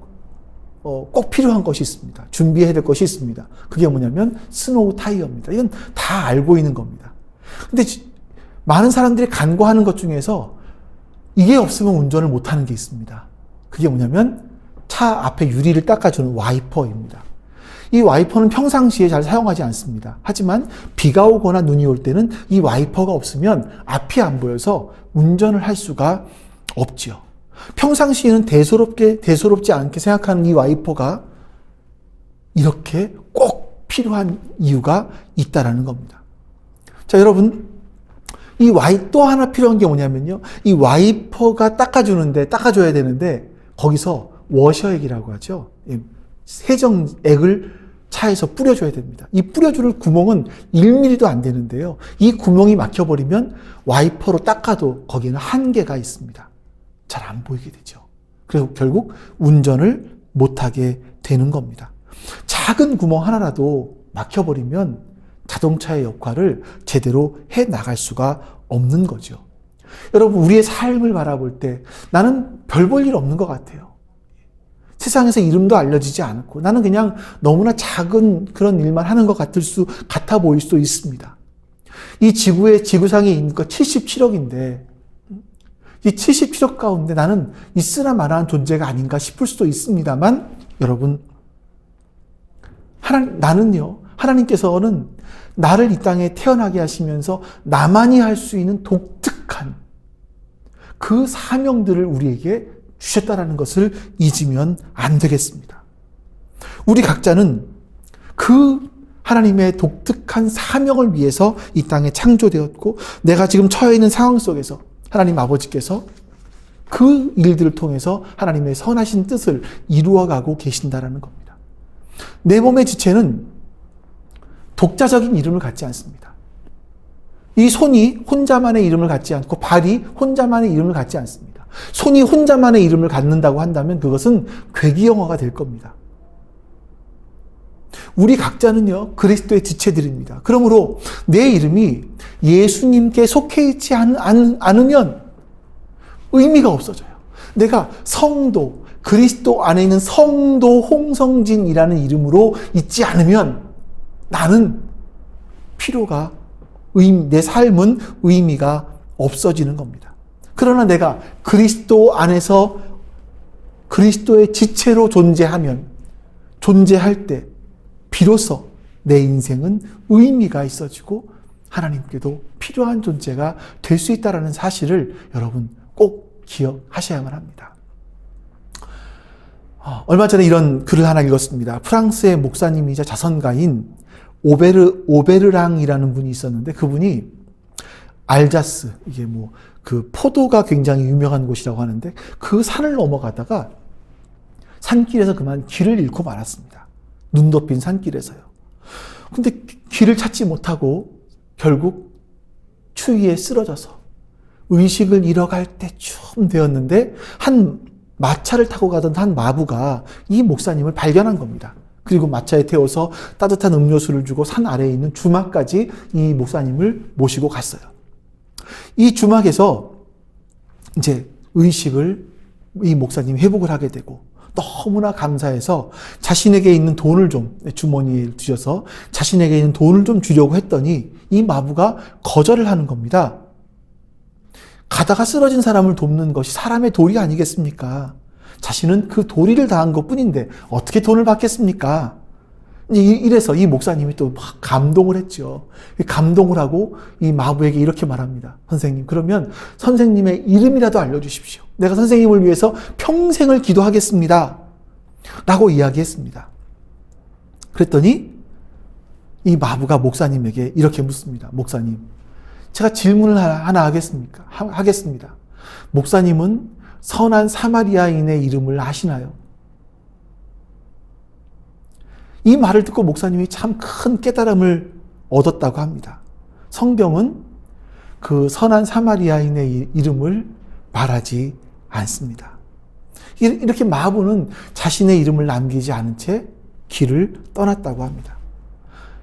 꼭 필요한 것이 있습니다. 준비해야 될 것이 있습니다. 그게 뭐냐면 스노우 타이어입니다. 이건 다 알고 있는 겁니다. 근데 많은 사람들이 간과하는 것 중에서 이게 없으면 운전을 못하는 게 있습니다. 그게 뭐냐면 차 앞에 유리를 닦아주는 와이퍼입니다. 이 와이퍼는 평상시에 잘 사용하지 않습니다. 하지만 비가 오거나 눈이 올 때는 이 와이퍼가 없으면 앞이 안 보여서 운전을 할 수가 없지요. 평상시에는 대수롭지 않게 생각하는 이 와이퍼가 이렇게 꼭 필요한 이유가 있다라는 겁니다. 자, 여러분, 또 하나 필요한 게 뭐냐면요. 이 와이퍼가 닦아줘야 되는데, 거기서 워셔액이라고 하죠. 세정액을 차에서 뿌려줘야 됩니다. 이 뿌려줄 구멍은 1mm도 안 되는데요. 이 구멍이 막혀버리면 와이퍼로 닦아도 거기는 한계가 있습니다. 잘 안 보이게 되죠. 그래서 결국 운전을 못하게 되는 겁니다. 작은 구멍 하나라도 막혀버리면 자동차의 역할을 제대로 해 나갈 수가 없는 거죠. 여러분, 우리의 삶을 바라볼 때 나는 별 볼 일 없는 것 같아요. 세상에서 이름도 알려지지 않고 나는 그냥 너무나 작은 그런 일만 하는 것 같아 보일 수도 있습니다. 이 지구상에 있는 것 77억인데 이 77억 가운데 나는 있으나 마나한 존재가 아닌가 싶을 수도 있습니다만, 여러분, 나는요, 하나님께서는 나를 이 땅에 태어나게 하시면서 나만이 할 수 있는 독특한 그 사명들을 우리에게 주셨다는 것을 잊으면 안 되겠습니다. 우리 각자는 그 하나님의 독특한 사명을 위해서 이 땅에 창조되었고, 내가 지금 처해 있는 상황 속에서 하나님 아버지께서 그 일들을 통해서 하나님의 선하신 뜻을 이루어가고 계신다라는 겁니다. 내 몸의 지체는 독자적인 이름을 갖지 않습니다. 이 손이 혼자만의 이름을 갖지 않고 발이 혼자만의 이름을 갖지 않습니다. 손이 혼자만의 이름을 갖는다고 한다면 그것은 괴기영화가 될 겁니다. 우리 각자는요, 그리스도의 지체들입니다. 그러므로 내 이름이 예수님께 속해 있지 않으면 의미가 없어져요. 내가 성도, 그리스도 안에 있는 성도 홍성진이라는 이름으로 있지 않으면 나는 내 삶은 의미가 없어지는 겁니다. 그러나 내가 그리스도 안에서 그리스도의 지체로 존재할 때 비로소 내 인생은 의미가 있어지고 하나님께도 필요한 존재가 될 수 있다는 사실을 여러분 꼭 기억하셔야만 합니다. 얼마 전에 이런 글을 하나 읽었습니다. 프랑스의 목사님이자 자선가인 오베르랑이라는 분이 있었는데 그분이 알자스, 이게 그 포도가 굉장히 유명한 곳이라고 하는데 그 산을 넘어가다가 산길에서 그만 길을 잃고 말았습니다. 눈 덮인 산길에서요. 근데 길을 찾지 못하고 결국 추위에 쓰러져서 의식을 잃어갈 때쯤 되었는데 한 마차를 타고 가던 한 마부가 이 목사님을 발견한 겁니다. 그리고 마차에 태워서 따뜻한 음료수를 주고 산 아래에 있는 주막까지 이 목사님을 모시고 갔어요. 이 주막에서 이제 의식을 이 목사님이 회복을 하게 되고 너무나 감사해서 자신에게 있는 돈을 좀 주머니에 두셔서 자신에게 있는 돈을 좀 주려고 했더니 이 마부가 거절을 하는 겁니다. 가다가 쓰러진 사람을 돕는 것이 사람의 도리 아니겠습니까? 자신은 그 도리를 다한 것뿐인데 어떻게 돈을 받겠습니까? 이래서 이 목사님이 또 막 감동을 했죠. 감동을 하고 이 마부에게 이렇게 말합니다. 선생님, 그러면 선생님의 이름이라도 알려주십시오. 내가 선생님을 위해서 평생을 기도하겠습니다. 라고 이야기했습니다. 그랬더니 이 마부가 목사님에게 이렇게 묻습니다. 목사님, 제가 질문을 하나 하겠습니다. 목사님은 선한 사마리아인의 이름을 아시나요? 이 말을 듣고 목사님이 참 큰 깨달음을 얻었다고 합니다. 성경은 그 선한 사마리아인의 이름을 말하지 않습니다. 이렇게 마부는 자신의 이름을 남기지 않은 채 길을 떠났다고 합니다.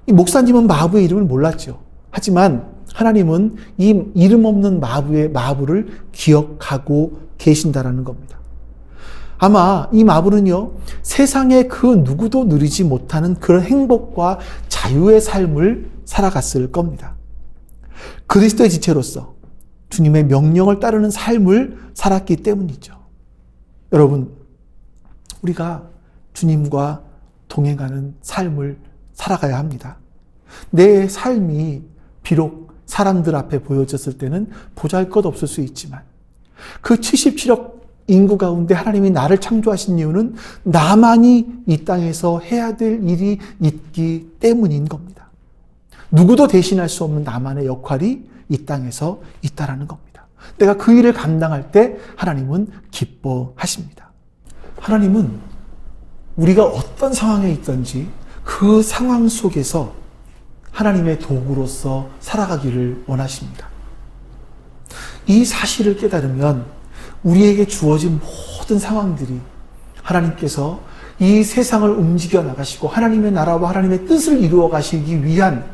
이 목사님은 마부의 이름을 몰랐죠. 하지만 하나님은 이 이름 없는 마부를 기억하고 계신다라는 겁니다. 아마 이 마부는요, 세상에 그 누구도 누리지 못하는 그런 행복과 자유의 삶을 살아갔을 겁니다. 그리스도의 지체로서 주님의 명령을 따르는 삶을 살았기 때문이죠. 여러분, 우리가 주님과 동행하는 삶을 살아가야 합니다. 내 삶이 비록 사람들 앞에 보여졌을 때는 보잘것없을 수 있지만 그 77억 인구 가운데 하나님이 나를 창조하신 이유는 나만이 이 땅에서 해야 될 일이 있기 때문인 겁니다. 누구도 대신할 수 없는 나만의 역할이 이 땅에서 있다라는 겁니다. 내가 그 일을 감당할 때 하나님은 기뻐하십니다. 하나님은 우리가 어떤 상황에 있든지 그 상황 속에서 하나님의 도구로서 살아가기를 원하십니다. 이 사실을 깨달으면 우리에게 주어진 모든 상황들이 하나님께서 이 세상을 움직여 나가시고 하나님의 나라와 하나님의 뜻을 이루어 가시기 위한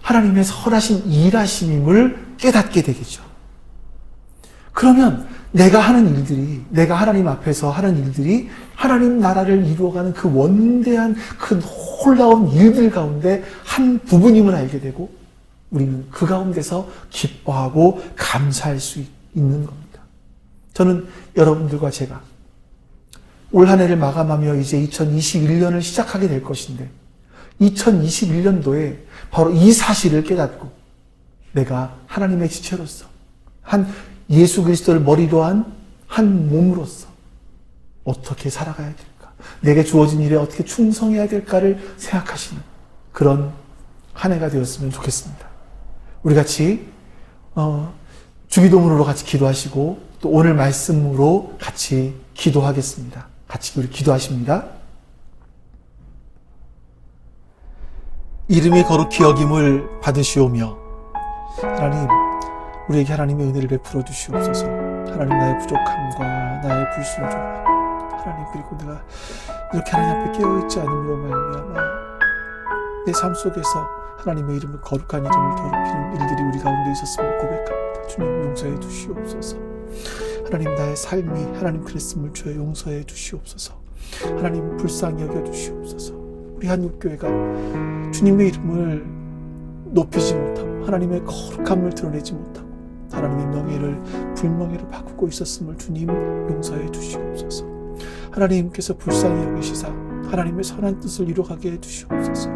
하나님의 선하신 일하심임을 깨닫게 되겠죠. 그러면 내가 하나님 앞에서 하는 일들이 하나님 나라를 이루어가는 그 원대한 그 놀라운 일들 가운데 한 부분임을 알게 되고 우리는 그 가운데서 기뻐하고 감사할 수 있는 겁니다. 저는 여러분들과 제가 올 한 해를 마감하며 이제 2021년을 시작하게 될 것인데 2021년도에 바로 이 사실을 깨닫고 내가 하나님의 지체로서 한 예수 그리스도를 머리로 한 몸으로서 어떻게 살아가야 될까? 내게 주어진 일에 어떻게 충성해야 될까를 생각하시는 그런 한 해가 되었으면 좋겠습니다. 우리 같이 주기도문으로 같이 기도하시고 또 오늘 말씀으로 같이 기도하겠습니다. 같이 우리 기도하십니다. 이름이 거룩히 여김을 받으시오며 하나님, 우리에게 하나님의 은혜를 베풀어 주시옵소서. 하나님, 나의 부족함과 나의 불순종과 하나님, 그리고 내가 이렇게 하나님 앞에 깨어있지 않음으로 말미암아 내 삶 속에서 하나님의 이름을 거룩한 이름을 더럽히는 일들이 우리 가운데 있었음을 고백합니다. 주님, 용서해 주시옵소서. 하나님, 나의 삶이 하나님 그랬음을 주여 용서해 주시옵소서. 하나님, 불쌍히 여겨 주시옵소서. 우리 한국교회가 주님의 이름을 높이지 못하고 하나님의 거룩함을 드러내지 못하고 하나님의 명예를 불명예로 바꾸고 있었음을 주님 용서해 주시옵소서. 하나님께서 불쌍히 여기시사 하나님의 선한 뜻을 이루어가게 해주시옵소서.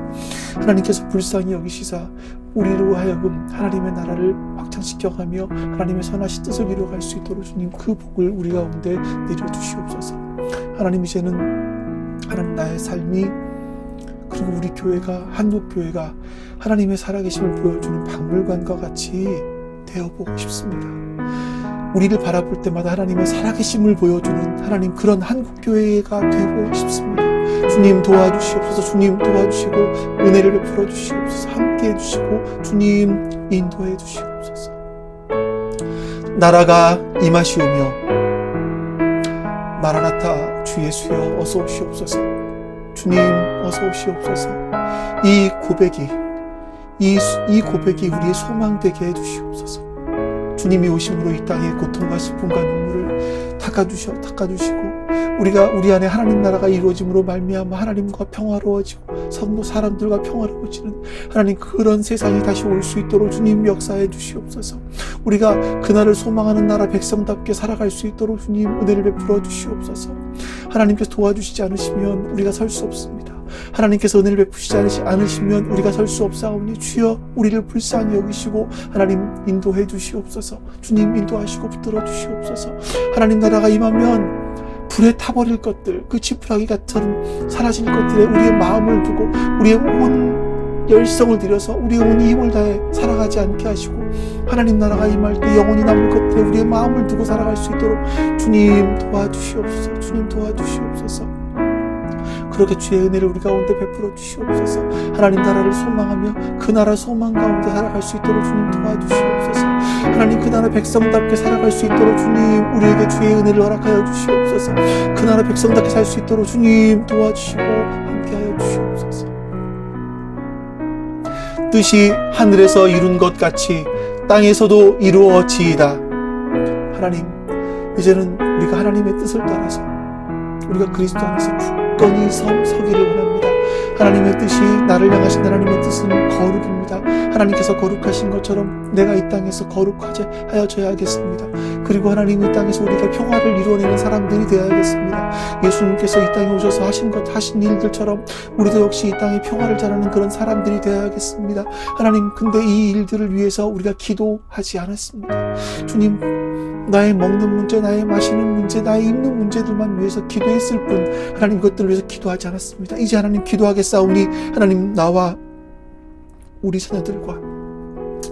하나님께서 불쌍히 여기시사 우리로 하여금 하나님의 나라를 확장시켜가며 하나님의 선하신 뜻을 이루어갈 수 있도록 주님 그 복을 우리 가운데 내려주시옵소서. 하나님 이제는 하나님 나의 삶이 그리고 우리 교회가 한국교회가 하나님의 살아계심을 보여주는 박물관과 같이 되어보고 싶습니다. 우리를 바라볼 때마다 하나님의 살아계심을 보여주는 하나님 그런 한국교회가 되고 싶습니다. 주님 도와주시옵소서. 주님 도와주시고 은혜를 베풀어 주시옵소서. 함께해 주시고 주님 인도해 주시옵소서. 나라가 임하시오며 마라나타 주 예수여 어서 오시옵소서. 주님 어서 오시옵소서. 이 고백이 우리의 소망되게 해주시옵소서. 주님이 오심으로 이 땅에 고통과 슬픔과 눈물을 닦아주시고 우리 안에 하나님 나라가 이루어짐으로 말미암아 하나님과 평화로워지고 성도 사람들과 평화로워지는 하나님 그런 세상이 다시 올 수 있도록 주님 역사해 주시옵소서. 우리가 그날을 소망하는 나라 백성답게 살아갈 수 있도록 주님 은혜를 베풀어 주시옵소서. 하나님께서 도와주시지 않으시면 우리가 설 수 없습니다. 하나님께서 은혜를 베푸시지 않으시면 우리가 설 수 없사오니 주여 우리를 불쌍히 여기시고 하나님 인도해 주시옵소서. 주님 인도하시고 붙들어 주시옵소서. 하나님 나라가 임하면 불에 타버릴 것들, 그 지푸라기 같은 사라질 것들에 우리의 마음을 두고 우리의 온 열성을 들여서 우리의 온 힘을 다해 살아가지 않게 하시고 하나님 나라가 임할 때 영원히 남을 것들에 우리의 마음을 두고 살아갈 수 있도록 주님 도와주시옵소서. 주님 도와주시옵소서. 그렇게 주의 은혜를 우리 가운데 베풀어 주시옵소서. 하나님 나라를 소망하며 그 나라 소망 가운데 살아갈 수 있도록 주님 도와주시옵소서. 하나님 그 나라 백성답게 살아갈 수 있도록 주님 우리에게 주의 은혜를 허락하여 주시옵소서. 그 나라 백성답게 살 수 있도록 주님 도와주시고 함께하여 주시옵소서. 뜻이 하늘에서 이룬 것 같이 땅에서도 이루어지이다. 하나님 이제는 우리가 하나님의 뜻을 따라서 우리가 그리스도 안에서 굳건히 서기를 원합니다. 하나님의 뜻이 나를 향하신 하나님의 뜻은 거룩입니다. 하나님께서 거룩하신 것처럼 내가 이 땅에서 거룩하여져야겠습니다. 그리고 하나님 이 땅에서 우리가 평화를 이루어내는 사람들이 되어야겠습니다. 예수님께서 이 땅에 오셔서 하신 일들처럼 우리도 역시 이 땅에 평화를 잘하는 그런 사람들이 되어야겠습니다. 하나님 근데 이 일들을 위해서 우리가 기도하지 않았습니다. 주님 나의 먹는 문제, 나의 마시는 문제, 나의 입는 문제들만 위해서 기도했을 뿐 하나님 그것들을 위해서 기도하지 않았습니다. 이제 하나님 기도하겠사오니 하나님 나와 우리 자녀들과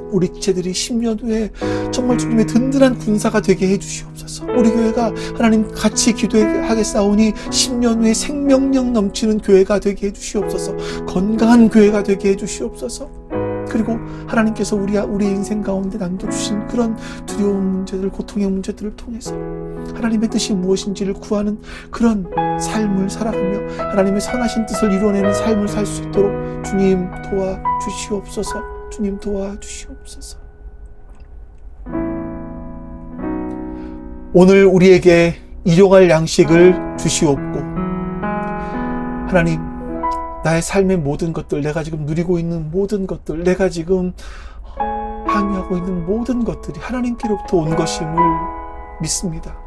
우리 지체들이 10년 후에 정말 주님의 든든한 군사가 되게 해주시옵소서. 우리 교회가 하나님 같이 기도하겠사오니 10년 후에 생명력 넘치는 교회가 되게 해주시옵소서. 건강한 교회가 되게 해주시옵소서. 그리고 하나님께서 우리의 인생 가운데 남겨주신 그런 두려운 문제들, 고통의 문제들을 통해서 하나님의 뜻이 무엇인지를 구하는 그런 삶을 살아가며 하나님의 선하신 뜻을 이루어내는 삶을 살 수 있도록 주님 도와주시옵소서. 주님 도와주시옵소서. 오늘 우리에게 일용할 양식을 주시옵고 하나님 나의 삶의 모든 것들, 내가 지금 누리고 있는 모든 것들, 내가 지금 항유하고 있는 모든 것들이 하나님께로부터 온 것임을 믿습니다.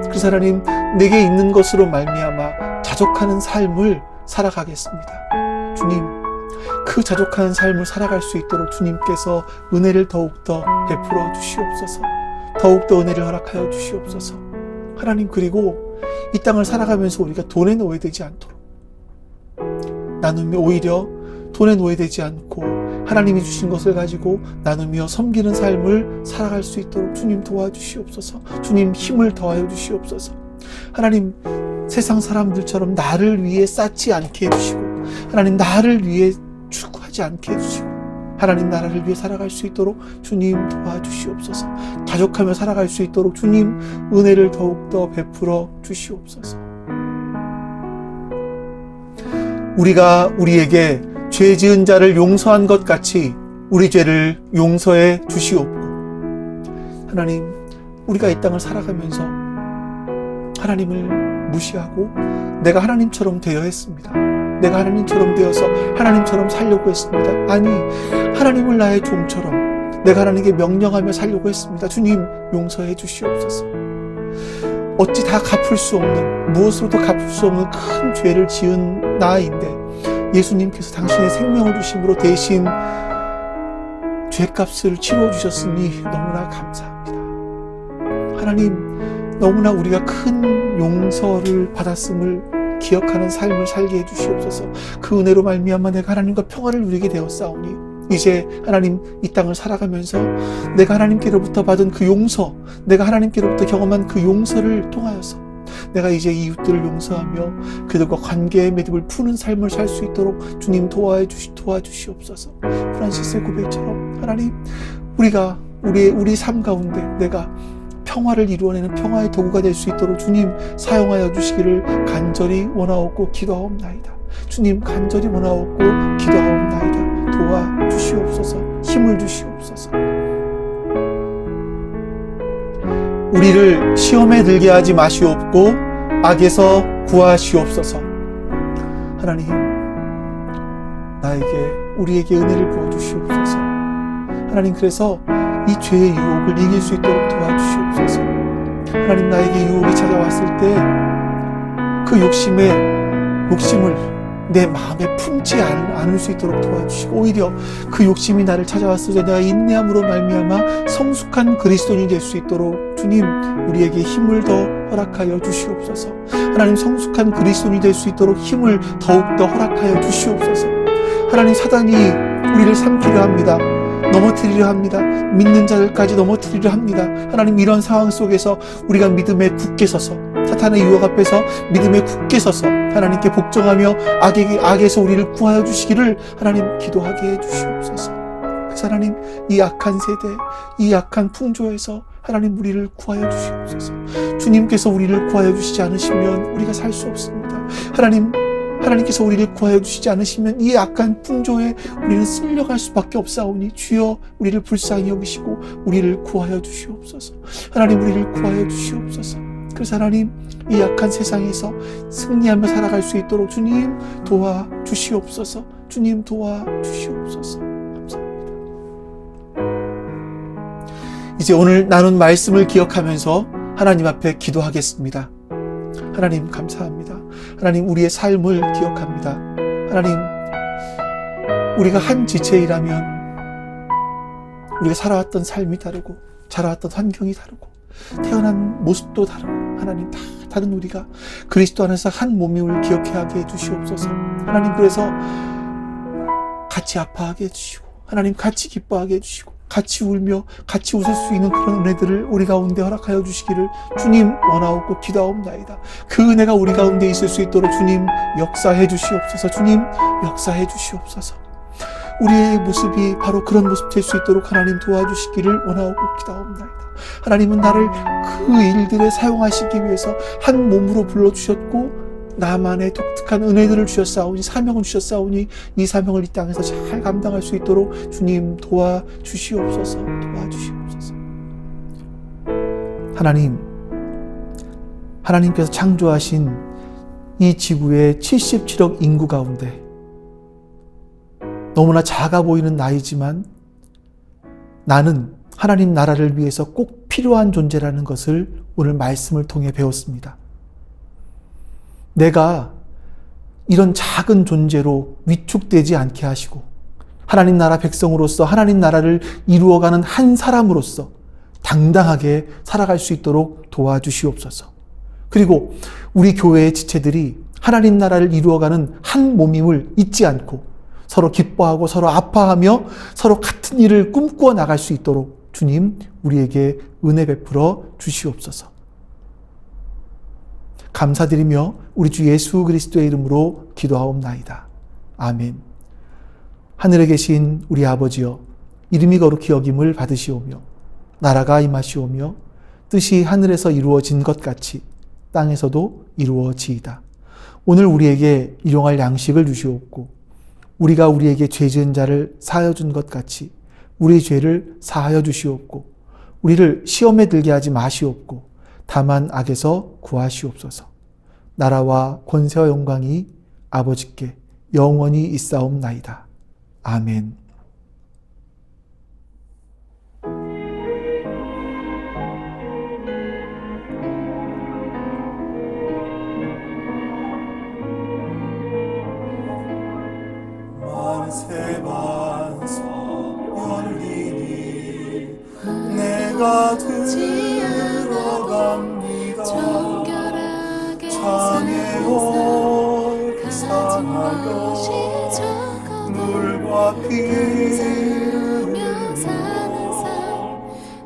그래서 하나님 내게 있는 것으로 말미암아 자족하는 삶을 살아가겠습니다. 주님 그 자족하는 삶을 살아갈 수 있도록 주님께서 은혜를 더욱더 베풀어 주시옵소서. 더욱더 은혜를 허락하여 주시옵소서. 하나님 그리고 이 땅을 살아가면서 우리가 돈에 노예되지 않도록 나누며 오히려 돈에 노예되지 않고 하나님이 주신 것을 가지고 나누며 섬기는 삶을 살아갈 수 있도록 주님 도와주시옵소서. 주님 힘을 더하여 주시옵소서. 하나님 세상 사람들처럼 나를 위해 쌓지 않게 해주시고 하나님 나를 위해 추구하지 않게 해주시고 하나님 나라를 위해 살아갈 수 있도록 주님 도와주시옵소서. 자족하며 살아갈 수 있도록 주님 은혜를 더욱더 베풀어 주시옵소서. 우리가 우리에게 죄 지은 자를 용서한 것 같이 우리 죄를 용서해 주시옵고 하나님 우리가 이 땅을 살아가면서 하나님을 무시하고 내가 하나님처럼 되어 했습니다. 내가 하나님처럼 되어서 하나님처럼 살려고 했습니다. 아니 하나님을 나의 종처럼 내가 하나님께 명령하며 살려고 했습니다. 주님 용서해 주시옵소서. 어찌 다 갚을 수 없는 무엇으로도 갚을 수 없는 큰 죄를 지은 나인데 예수님께서 당신의 생명을 주심으로 대신 죄값을 치러주셨으니 너무나 감사합니다. 하나님 너무나 우리가 큰 용서를 받았음을 기억하는 삶을 살게 해주시옵소서. 그 은혜로 말미암아 내가 하나님과 평화를 누리게 되었사오니 이제 하나님 이 땅을 살아가면서 내가 하나님께로부터 받은 그 용서, 내가 하나님께로부터 경험한 그 용서를 통하여서 내가 이제 이웃들을 용서하며 그들과 관계의 매듭을 푸는 삶을 살 수 있도록 주님 도와주시옵소서. 프란시스의 고백처럼 하나님, 우리가 우리 삶 가운데 내가 평화를 이루어내는 평화의 도구가 될 수 있도록 주님 사용하여 주시기를 간절히 원하옵고 기도하옵나이다. 주님 간절히 원하옵고 기도하옵나이다. 도와주시옵소서. 힘을 주시옵소서. 우리를 시험에 들게 하지 마시옵고 악에서 구하시옵소서. 하나님, 우리에게 은혜를 부어주시옵소서. 하나님, 그래서 이 죄의 유혹을 이길 수 있도록 도와주시옵소서. 하나님, 나에게 유혹이 찾아왔을 때 그 욕심을 내 마음에 품지 않을 수 있도록 도와주시고, 오히려 그 욕심이 나를 찾아왔을 때 내가 인내함으로 말미암아 성숙한 그리스도인이 될 수 있도록 주님 우리에게 힘을 더 허락하여 주시옵소서. 하나님, 성숙한 그리스도인이 될 수 있도록 힘을 더욱더 허락하여 주시옵소서. 하나님, 사단이 우리를 삼키려 합니다. 넘어뜨리려 합니다. 믿는 자들까지 넘어뜨리려 합니다. 하나님, 이런 상황 속에서 우리가 믿음에 굳게 서서 사탄의 유혹 앞에서 믿음에 굳게 서서 하나님께 복종하며 악에서 우리를 구하여 주시기를 하나님 기도하게 해주시옵소서. 그래서 하나님, 이 악한 세대, 이 악한 풍조에서 하나님 우리를 구하여 주시옵소서. 주님께서 우리를 구하여 주시지 않으시면 우리가 살 수 없습니다. 하나님께서 우리를 구하여 주시지 않으시면 이 악한 풍조에 우리는 쓸려갈 수밖에 없사오니 주여 우리를 불쌍히 여기시고 우리를 구하여 주시옵소서. 하나님, 우리를 구하여 주시옵소서. 그래서 하나님, 이 약한 세상에서 승리하며 살아갈 수 있도록 주님 도와주시옵소서. 주님 도와주시옵소서. 감사합니다. 이제 오늘 나눈 말씀을 기억하면서 하나님 앞에 기도하겠습니다. 하나님, 감사합니다. 하나님, 우리의 삶을 기억합니다. 하나님, 우리가 한 지체이라면 우리가 살아왔던 삶이 다르고 자라왔던 환경이 다르고 태어난 모습도 다르고 하나님 다 다른 우리가 그리스도 안에서 한 몸임을 기억하게 해주시옵소서. 하나님, 그래서 같이 아파하게 해주시고 하나님 같이 기뻐하게 해주시고 같이 울며 같이 웃을 수 있는 그런 은혜들을 우리 가운데 허락하여 주시기를 주님 원하옵고 기도하옵나이다. 그 은혜가 우리 가운데 있을 수 있도록 주님 역사해 주시옵소서. 주님 역사해 주시옵소서. 우리의 모습이 바로 그런 모습 될 수 있도록 하나님 도와주시기를 원하옵고 기도하옵나이다. 하나님은 나를 그 일들에 사용하시기 위해서 한 몸으로 불러주셨고 나만의 독특한 은혜들을 주셨사오니 사명을 주셨사오니 이 사명을 이 땅에서 잘 감당할 수 있도록 주님 도와주시옵소서. 도와주시옵소서. 하나님께서 창조하신 이 지구의 77억 인구 가운데 너무나 작아 보이는 나이지만 나는 하나님 나라를 위해서 꼭 필요한 존재라는 것을 오늘 말씀을 통해 배웠습니다. 내가 이런 작은 존재로 위축되지 않게 하시고 하나님 나라 백성으로서 하나님 나라를 이루어가는 한 사람으로서 당당하게 살아갈 수 있도록 도와주시옵소서. 그리고 우리 교회의 지체들이 하나님 나라를 이루어가는 한 몸임을 잊지 않고 서로 기뻐하고 서로 아파하며 서로 같은 일을 꿈꾸어 나갈 수 있도록 주님 우리에게 은혜 베풀어 주시옵소서. 감사드리며 우리 주 예수 그리스도의 이름으로 기도하옵나이다. 아멘. 하늘에 계신 우리 아버지여, 이름이 거룩히 여김을 받으시오며 나라가 임하시오며 뜻이 하늘에서 이루어진 것 같이 땅에서도 이루어지이다. 오늘 우리에게 일용할 양식을 주시옵고 우리가 우리에게 죄 지은 자를 사하여 준 것 같이 우리 죄를 사하여 주시옵고 우리를 시험에 들게 하지 마시옵고 다만 악에서 구하시옵소서. 나라와 권세와 영광이 아버지께 영원히 있사옵나이다. 아멘. 만세 만사 열리니 내가 들어갑니다. 세상에 가진 것이 옳상하여 적어도 물과 감사하며 피를 사는 삶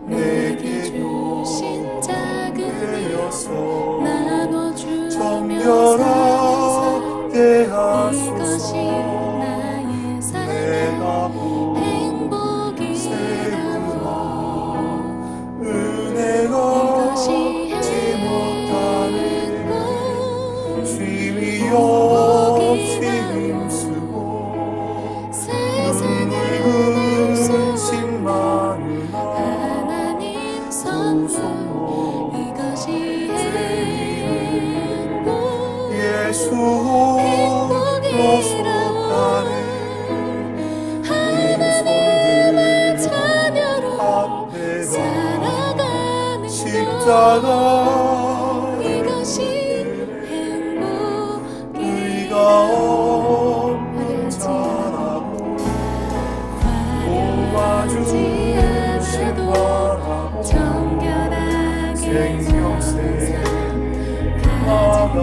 내게 주신 작은 일 되어서 나눠주며 사는 정결하게 삶 이것이 하소서. 나의 삶의 내가 행복이라고 은혜가 이것이 얻지 못하는 행복 쉼이 없이 힘쓰고 세상에 눈물 없어 흘린 많으나 하나님 선물 이것이 행복 예수로 속하네. 하나님의 자녀로 앞에가 살아가는 것 십자가 이것이 의가 행복이라 잘하고 화려하지 도와주신 않아도 바라고 정결하게 생명새 가진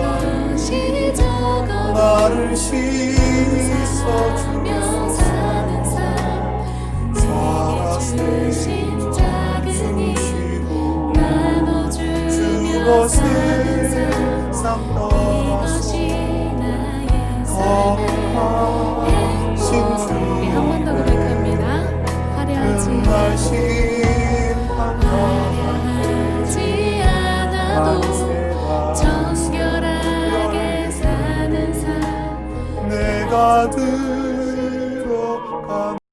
것이 적어도 나를 감사하며 사는 삶 내게 주신 작은 일 나눠주며 주것에 사는 삶 상 이것이 나의 삶의 행복 우리 한 번 더 고백합니다. 화려하지 않아도 정결하게 사는 삶 내가 들